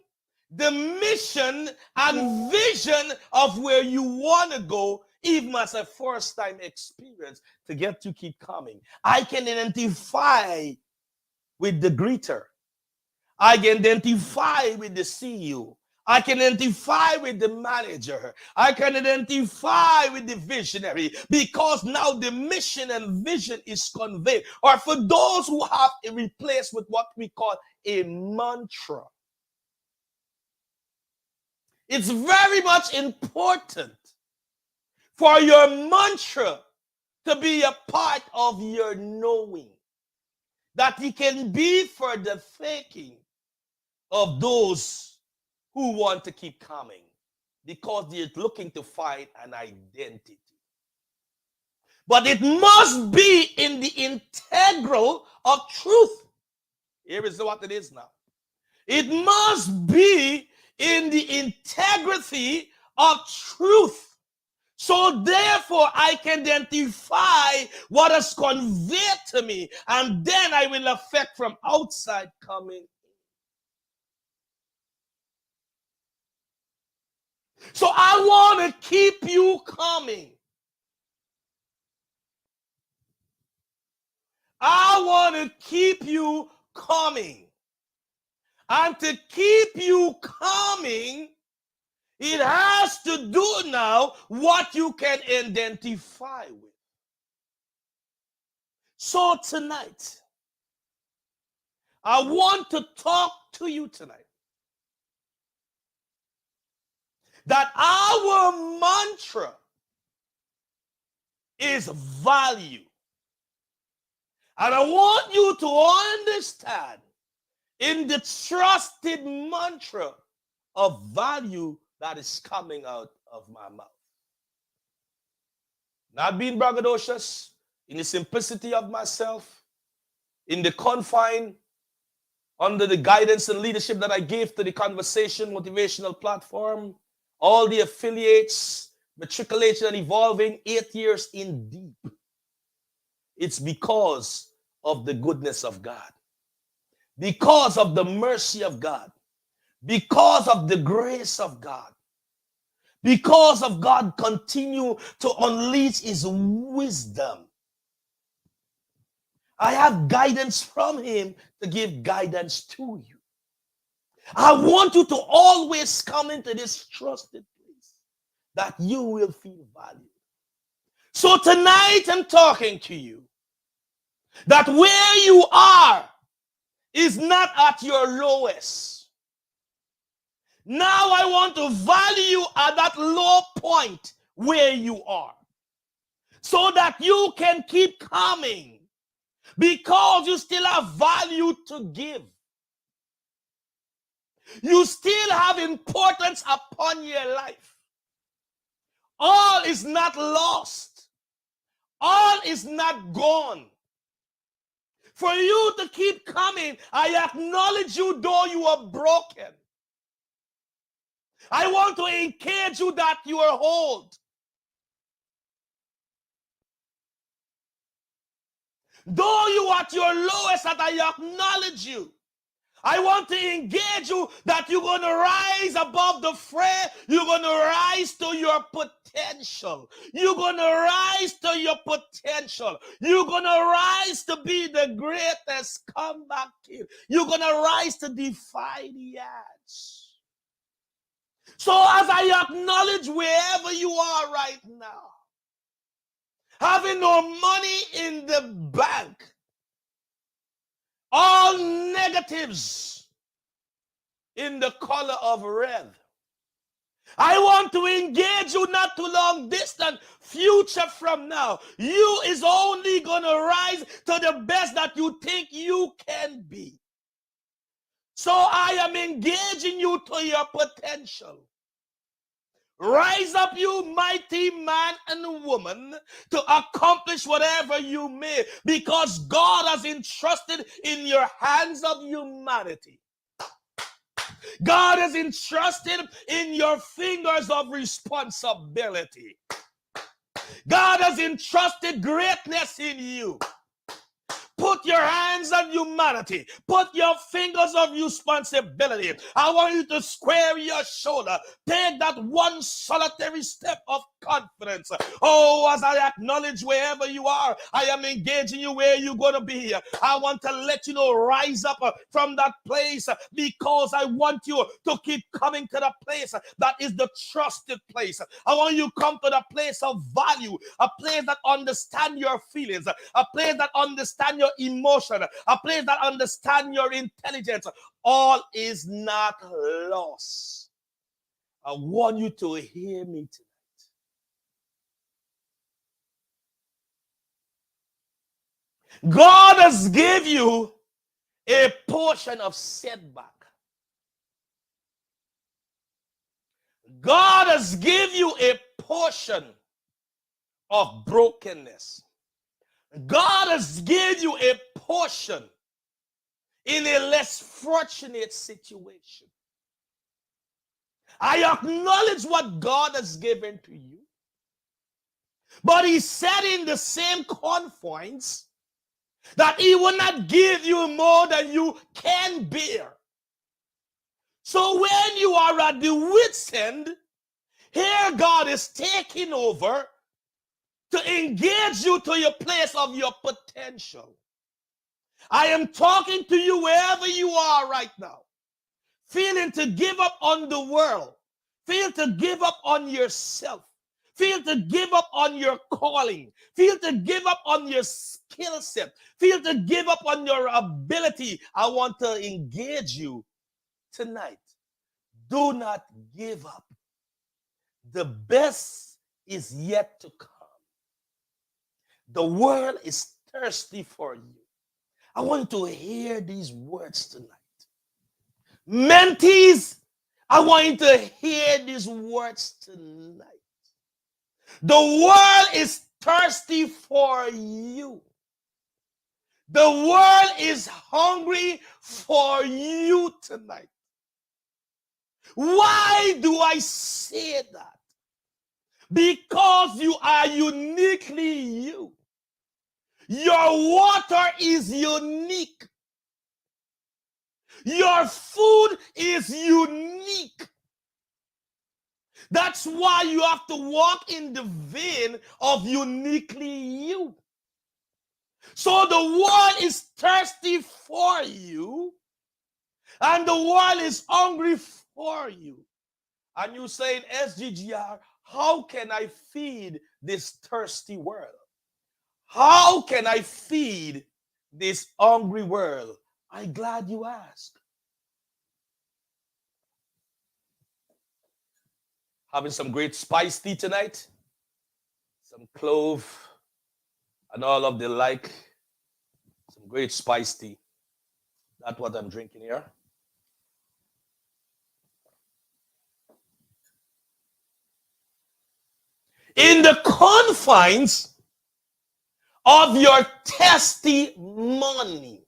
the mission and vision of where you want to go, even as a first-time experience, to get to keep coming. I can identify with the greeter. I can identify with the CEO. I can identify with the manager. I can identify with the visionary because now the mission and vision is conveyed. Or for those who have it replaced with what we call a mantra. It's very much important for your mantra to be a part of your knowing, that it can be for the thinking of those who want to keep coming because they're looking to find an identity. But it must be in the integral of truth. Here is what it is now. It must be in the integrity of truth. So therefore, I can identify what is conveyed to me, and then I will affect from outside coming. So I want to keep you coming. I want to keep you coming. And to keep you coming, it has to do now what you can identify with. So tonight, I want to talk to you tonight that our mantra is value. And I want you to understand in the trusted mantra of value that is coming out of my mouth. Not being braggadocious, in the simplicity of myself, in the confine, under the guidance and leadership that I gave to the Conversation Motivational platform, all the affiliates, matriculation and evolving 8 years in deep. It's because of the goodness of God, because of the mercy of God, because of the grace of God, because of God continue to unleash his wisdom. I have guidance from him to give guidance to you. I want you to always come into this trusted place that you will feel valued. So tonight I'm talking to you that where you are is not at your lowest. Now I want to value you at that low point where you are, so that you can keep coming because you still have value to give. You still have importance upon your life. All is not lost. All is not gone. For you to keep coming, I acknowledge you though you are broken. I want to encourage you that you are whole. Though you at your lowest, that I acknowledge you. I want to engage you that you're going to rise above the fray. You're going to rise to your potential. You're going to rise to your potential. You're going to rise to be the greatest comeback kid. You're going to rise to defy the odds. So as I acknowledge wherever you are right now, having no money in the bank, all negatives in the color of red. I want to engage you not too long distant future from now. You is only going to rise to the best that you think you can be. So I am engaging you to your potential. Rise up, you mighty man and woman, to accomplish whatever you may, because God has entrusted in your hands of humanity. God has entrusted in your fingers of responsibility. God has entrusted greatness in you. Put your hands on humanity. Put your fingers of responsibility. I want you to square your shoulder. Take that one solitary step of confidence. Oh, as I acknowledge wherever you are, I am engaging you where you're going to be. I want to let you know, rise up from that place, because I want you to keep coming to the place that is the trusted place. I want you to come to the place of value, a place that understands your feelings, a place that understands your emotion, a place that understands your intelligence. All is not lost. I want you to hear me tonight. God has given you a portion of setback. God has given you a portion of brokenness. God has given you a portion in a less fortunate situation. I acknowledge what God has given to you. But he said in the same confines that he will not give you more than you can bear. So when you are at the wit's end, here God is taking over to engage you to your place of your potential. I am talking to you wherever you are right now, feeling to give up on the world, feel to give up on yourself, feel to give up on your calling, feel to give up on your skill set, feel to give up on your ability. I want to engage you tonight. Do not give up. The best is yet to come. The world is thirsty for you. I want you to hear these words tonight. Mentees, I want you to hear these words tonight. The world is thirsty for you. The world is hungry for you tonight. Why do I say that? Because you are uniquely you. Your water is unique. Your food is unique. That's why you have to walk in the vein of uniquely you. So the world is thirsty for you, and the world is hungry for you. And you saying, SGGR, how can I feed this thirsty world? How can I feed this hungry world? I'm glad you asked. Having some great spice tea tonight, some clove and all of the like, some great spice tea. That's what I'm drinking here. In the confines of your testimony,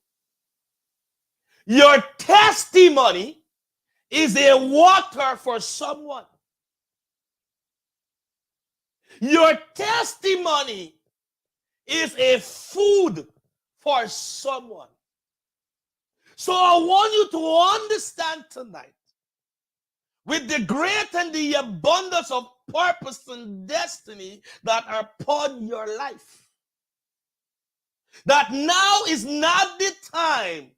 your testimony is a water for someone. Your testimony is a food for someone. So I want you to understand tonight, with the great and the abundance of purpose and destiny that are upon your life, that now is not the time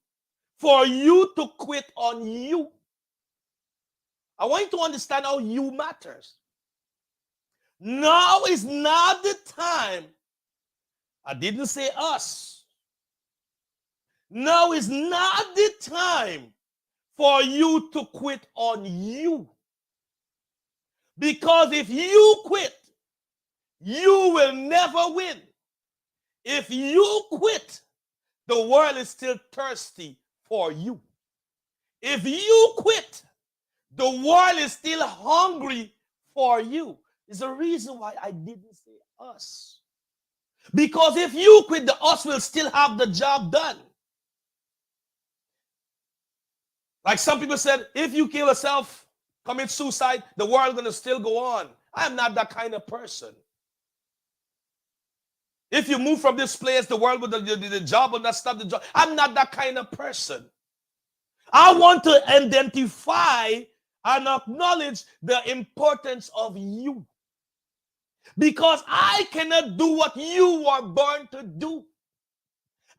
for you to quit on you. I want you to understand how you matters. Now is not the time. I didn't say us. Now is not the time for you to quit on you. Because if you quit, you will never win. If you quit, the world is still thirsty for you. If you quit, the world is still hungry for you. It's the reason why I didn't say us. Because if you quit, the us will still have the job done. Like some people said, if you kill yourself, commit suicide, the world is going to still go on. I'm not that kind of person. If you move from this place, the world with the job will not stop the job. I'm not that kind of person. I want to identify and acknowledge the importance of you. Because I cannot do what you were born to do.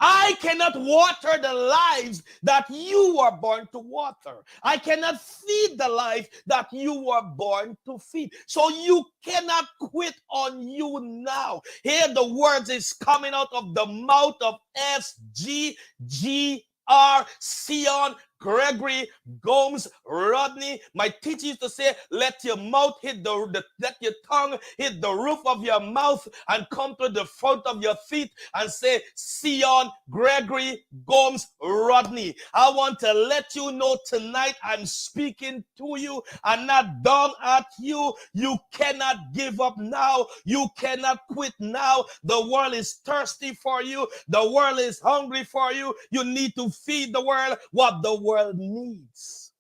I cannot water the lives that you were born to water. I cannot feed the life that you were born to feed. So you cannot quit on you now. Here the words is coming out of the mouth of SGGR Seon Gregory Gomes Rodney. My teacher used to say, let your mouth hit let your tongue hit the roof of your mouth and come to the front of your feet and say, Seon Gregory Gomes Rodney. I want to let you know tonight I'm speaking to you and not down at you. You cannot give up now. You cannot quit now. The world is thirsty for you. The world is hungry for you. You need to feed the world what the world needs.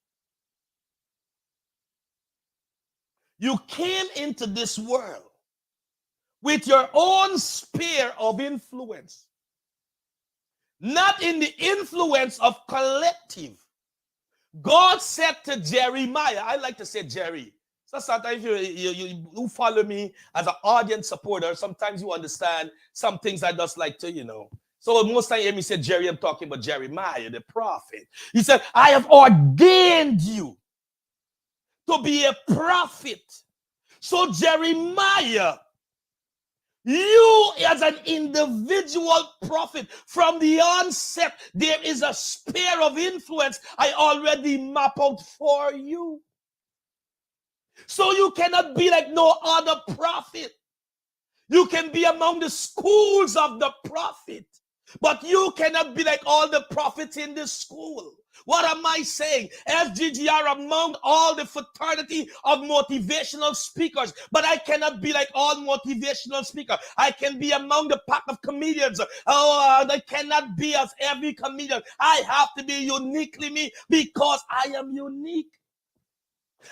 You came into this world with your own sphere of influence, not in the influence of collective. God said to Jeremiah, I like to say Jerry. So sometimes you follow me as an audience supporter, sometimes you understand some things I just like to, So most time you hear me say Jerry, I'm talking about Jeremiah, the prophet. He said, I have ordained you to be a prophet. So Jeremiah, you as an individual prophet, from the onset, there is a sphere of influence I already map out for you. So you cannot be like no other prophet. You can be among the schools of the prophet, but you cannot be like all the prophets in the school. What am I saying? SGGR among all the fraternity of motivational speakers, but I cannot be like all motivational speakers. I can be among the pack of comedians. I cannot be as every comedian. I have to be uniquely me because I am unique.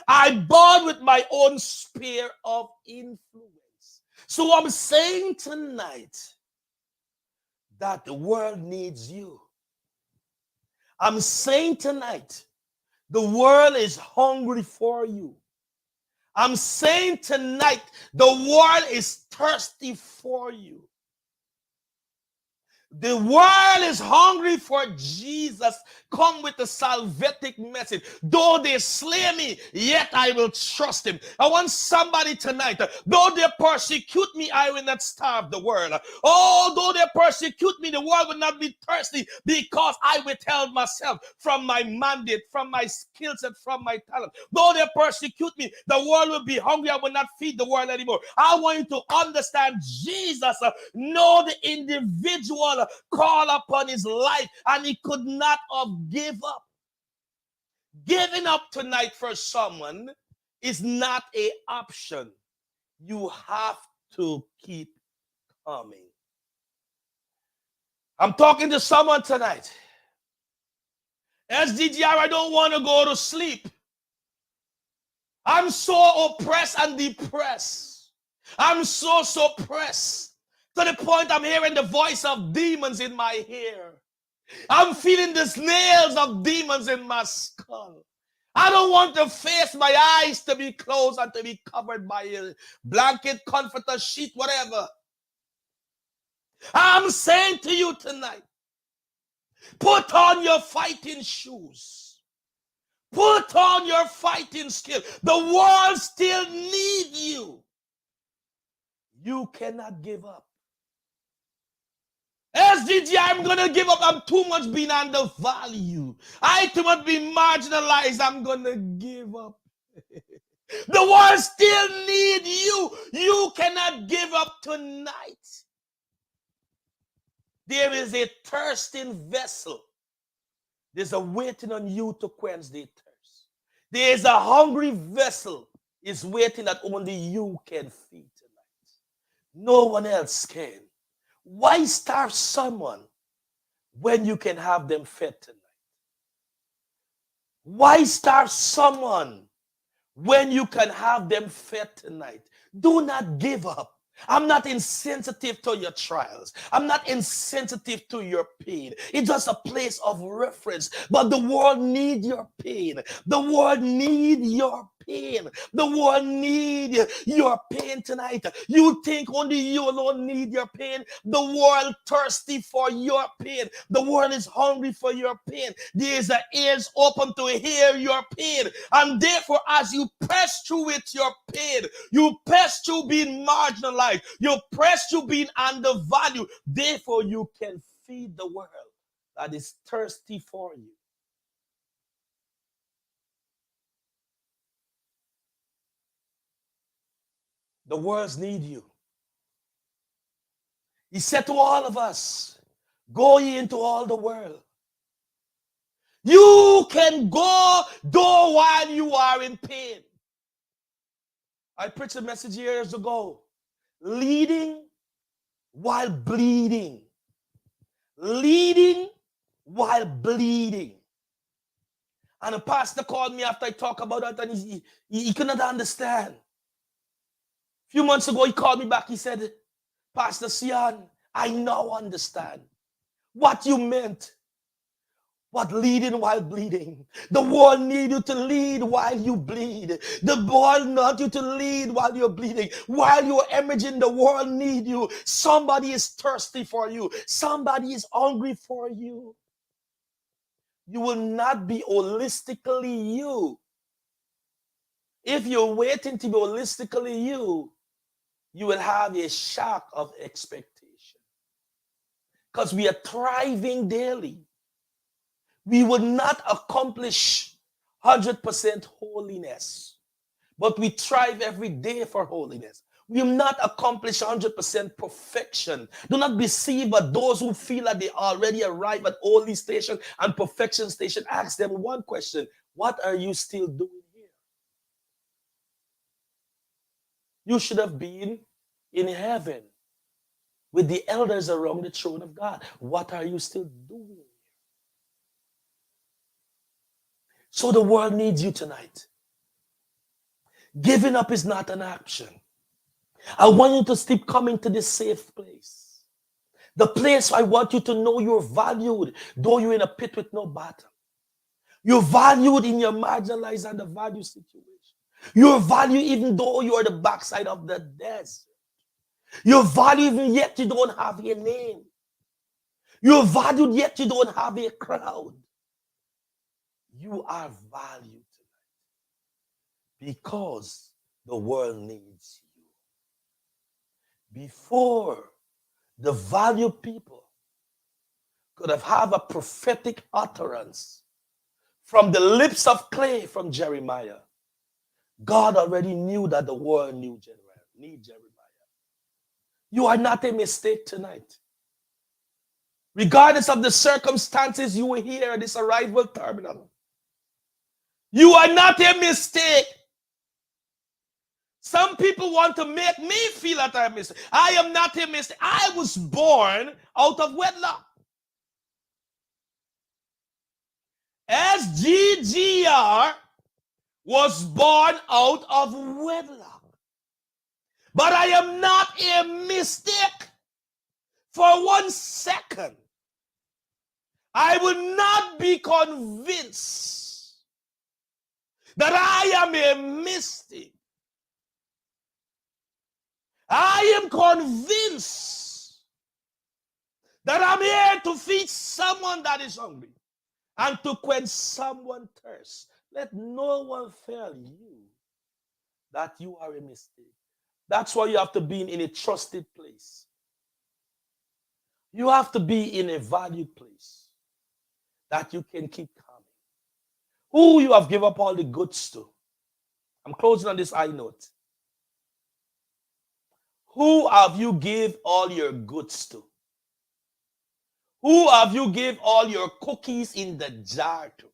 I born with my own sphere of influence. So I'm saying tonight that the world needs you. I'm saying tonight the world is hungry for you. I'm saying tonight the world is thirsty for you. The world is hungry for Jesus. Come with the salvific message. Though they slay me, yet I will trust him. I want somebody tonight, though they persecute me, I will not starve the world. Oh, though they persecute me, the world will not be thirsty because I withheld myself from my mandate, from my skill set, from my talent. Though they persecute me, the world will be hungry. I will not feed the world anymore. I want you to understand Jesus know the individual call upon his life and he could not have give up. Giving up tonight for someone is not an option. You have to keep coming. I'm talking to someone tonight. SDGR, I don't want to go to sleep. I'm so oppressed and depressed. I'm so pressed. To the point I'm hearing the voice of demons in my ear. I'm feeling the nails of demons in my skull. I don't want to face my eyes to be closed and to be covered by a blanket, comforter, sheet, whatever. I'm saying to you tonight, put on your fighting shoes. Put on your fighting skill. The world still needs you. You cannot give up. SGG, I'm going to give up. I'm too much being undervalued. I too much being marginalized. I'm going to give up. The world still needs you. You cannot give up tonight. There is a thirsting vessel. There's a waiting on you to quench their thirst. There is a hungry vessel is waiting that only you can feed tonight. No one else can. Why starve someone when you can have them fed tonight? Why starve someone when you can have them fed tonight? Do not give up. I'm not insensitive to your trials. I'm not insensitive to your pain. It's just a place of reference. But the world needs your pain. The world needs your pain. The world needs your pain tonight. You think only you alone need your pain. The world thirsty for your pain. The world is hungry for your pain. There is ears open to hear your pain. And therefore, as you press through with your pain, you press through being marginalized. You press through being undervalued. Therefore, you can feed the world that is thirsty for you. The world needs you. He said to all of us, go ye into all the world. You can go though while you are in pain. I preached a message years ago. Leading while bleeding. Leading while bleeding. And the pastor called me after I talked about that, and he could not understand. A few months ago, he called me back. He said, Pastor Seon, I now understand what you meant. What leading while bleeding. The world needs you to lead while you bleed. The world wants you to lead while you're bleeding. While you're hemorrhaging, the world needs you. Somebody is thirsty for you. Somebody is hungry for you. You will not be holistically you. If you're waiting to be holistically you, you will have a shock of expectation. Because we are thriving daily. We will not accomplish 100% holiness, but we thrive every day for holiness. We will not accomplish 100% perfection. Do not be deceived by those who feel that they already arrived at holy station and perfection station. Ask them one question. What are you still doing here? You should have been in heaven with the elders around the throne of God. What are you still doing? So the world needs you tonight. Giving up is not an option. I want you to keep coming to this safe place. The place I want you to know you're valued, though you're in a pit with no bottom. You're valued in your marginalized and the value situation. You're valued even though you're the backside of the desert. You're valued even yet you don't have a name. You're valued yet you don't have a crowd. You are valued tonight because the world needs you. Before, the valued people could have a prophetic utterance from the lips of clay from Jeremiah. God already knew that the world need Jeremiah. You are not a mistake tonight. Regardless of the circumstances you will hear at this arrival terminal, you are not a mistake. Some people want to make me feel that I'm a mistake. I am not a mistake. I was born out of wedlock. SGGR was born out of wedlock. But I am not a mistake. for 1 second, I will not be convinced that I am a mistake. I am convinced that I'm here to feed someone that is hungry and to quench someone's thirst. Let no one fail you that you are a mistake. That's why you have to be in a trusted place. You have to be in a valued place that you can keep coming. Who you have given up all the goods to. I'm closing on this high note. Who have you give all your goods to? Who have you give all your cookies in the jar to?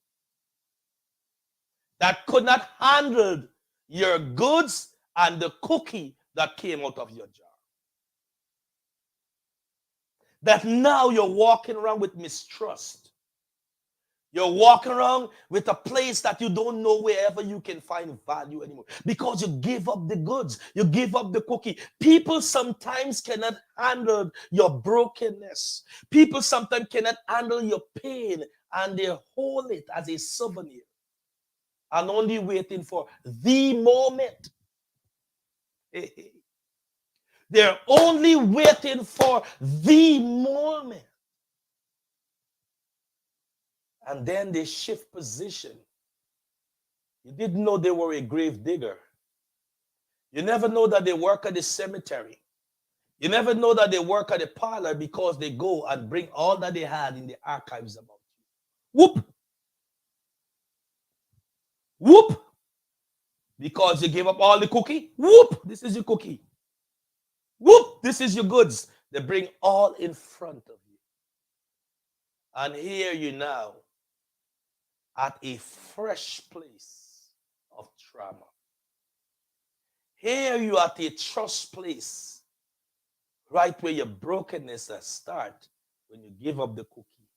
That could not handle your goods and the cookie that came out of your jar. That now you're walking around with mistrust. You're walking around with a place that you don't know wherever you can find value anymore. Because you give up the goods. You give up the cookie. People sometimes cannot handle your brokenness. People sometimes cannot handle your pain, and they hold it as a souvenir and only waiting for the moment. They're only waiting for the moment. And then they shift position. You didn't know they were a grave digger. You never know that they work at the cemetery. You never know that they work at the parlor because they go and bring all that they had in the archives about you. Whoop! Whoop! Because you gave up all the cookie. Whoop! This is your cookie. Whoop! This is your goods. They bring all in front of you. And here you now at a fresh place of trauma. Here you at a trust place, right where your brokenness starts when you give up the cookie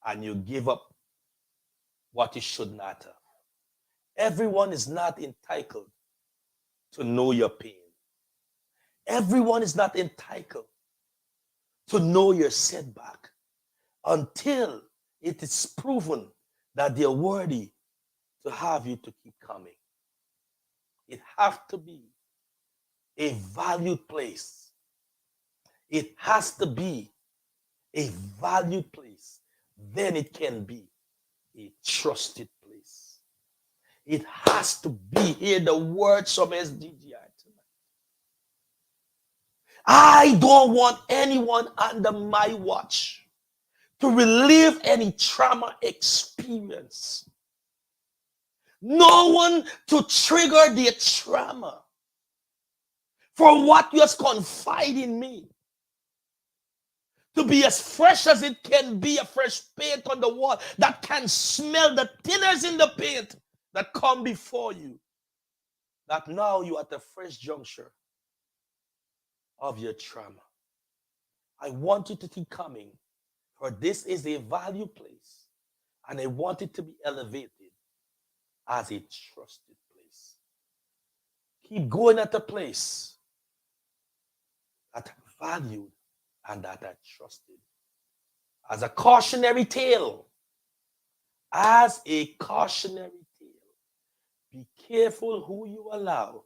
and you give up what you should not have. Everyone is not entitled to know your pain. Everyone is not entitled to know your setback until it is proven that they're worthy to have you to keep coming. It has to be a valued place. It has to be a valued place. Then it can be a trusted place. It has to be, hear the words from SDGI tonight. I don't want anyone under my watch to relive any trauma experience. No one to trigger their trauma for what you has confided in me. To be as fresh as it can be, a fresh paint on the wall that can smell the thinners in the paint that come before you. That now you are at the fresh juncture of your trauma. I want you to keep coming, for this is a value place, and I want it to be elevated as a trusted place. Keep going at a place that valued and that are trusted. As a cautionary tale, be careful who you allow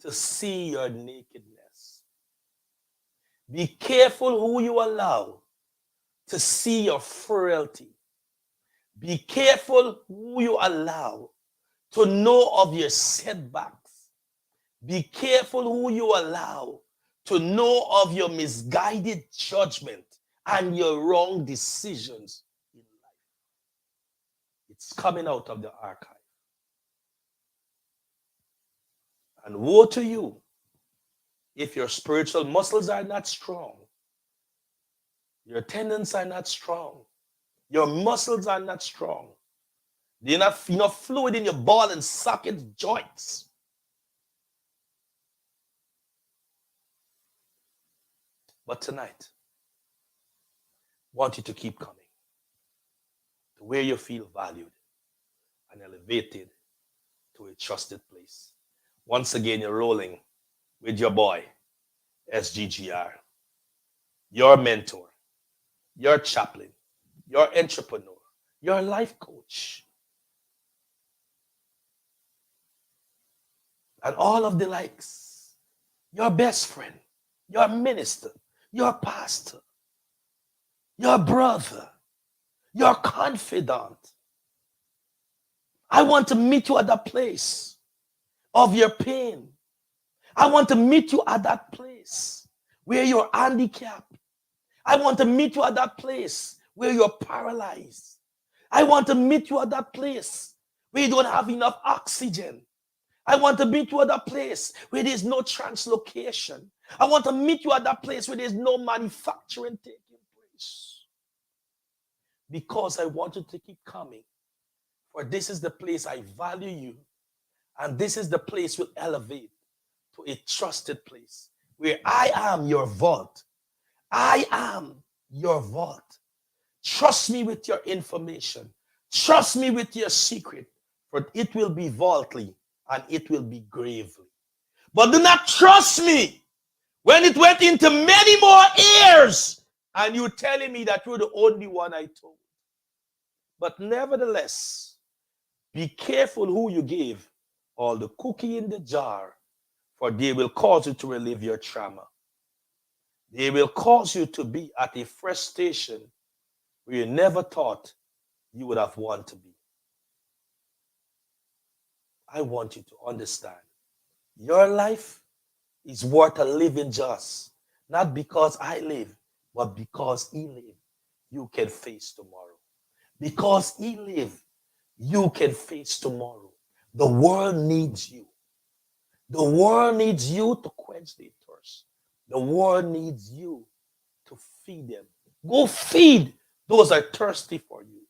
to see your nakedness. Be careful who you allow to see your frailty. Be careful who you allow to know of your setbacks. Be careful who you allow to know of your misguided judgment and your wrong decisions in life. It's coming out of the archive. And woe to you if your spiritual muscles are not strong, your tendons are not strong, your muscles are not strong, there's enough fluid in your ball and socket joints. But tonight, I want you to keep coming to where you feel valued and elevated to a trusted place. Once again, you're rolling with your boy, SGGR. your mentor, your chaplain, your entrepreneur, your life coach, and all of the likes, your best friend, your minister, your pastor, your brother, your confidant. I want to meet you at that place of your pain. I want to meet you at that place where you're handicapped. I want to meet you at that place where you're paralyzed. I want to meet you at that place where you don't have enough oxygen. I want to meet you at that place where there's no translocation. I want to meet you at that place where there's no manufacturing taking place. Because I want you to keep coming. For this is the place I value you. And this is the place will elevate to a trusted place where I am your vault. I am your vault. Trust me with your information. Trust me with your secret. For it will be vaultly and it will be gravely. But do not trust me when it went into many more ears and you telling me that you're the only one I told. But nevertheless, be careful who you give all the cookie in the jar, for they will cause you to relive your trauma. They will cause you to be at a fresh station where you never thought you would have wanted to be. I want you to understand your life is worth a living just, not because I live, but because he lived, you can face tomorrow. Because he lived, you can face tomorrow. The world needs you. The world needs you to quench their thirst. The world needs you to feed them. Go feed those that are thirsty for you.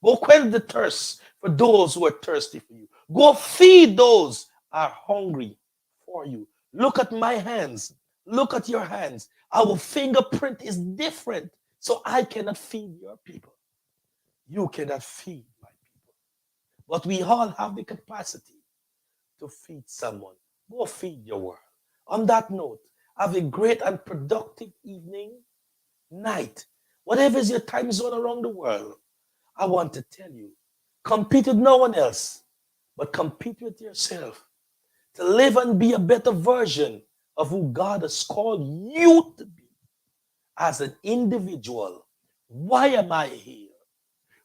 Go quench the thirst for those who are thirsty for you. Go feed those who are hungry for you. Look at my hands. Look at your hands. Our fingerprint is different, so I cannot feed your people. You cannot feed my people. But we all have the capacity to feed someone. Go feed your world. On that note, have a great and productive evening, night, whatever is your time zone around the world. I want to tell you, compete with no one else, but compete with yourself to live and be a better version of who God has called you to be as an individual. Why am I here?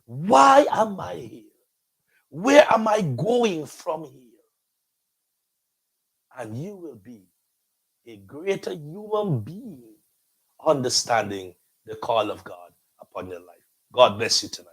Why am I here? Where am I going from here? And you will be a greater human being understanding the call of God upon your life. God bless you tonight.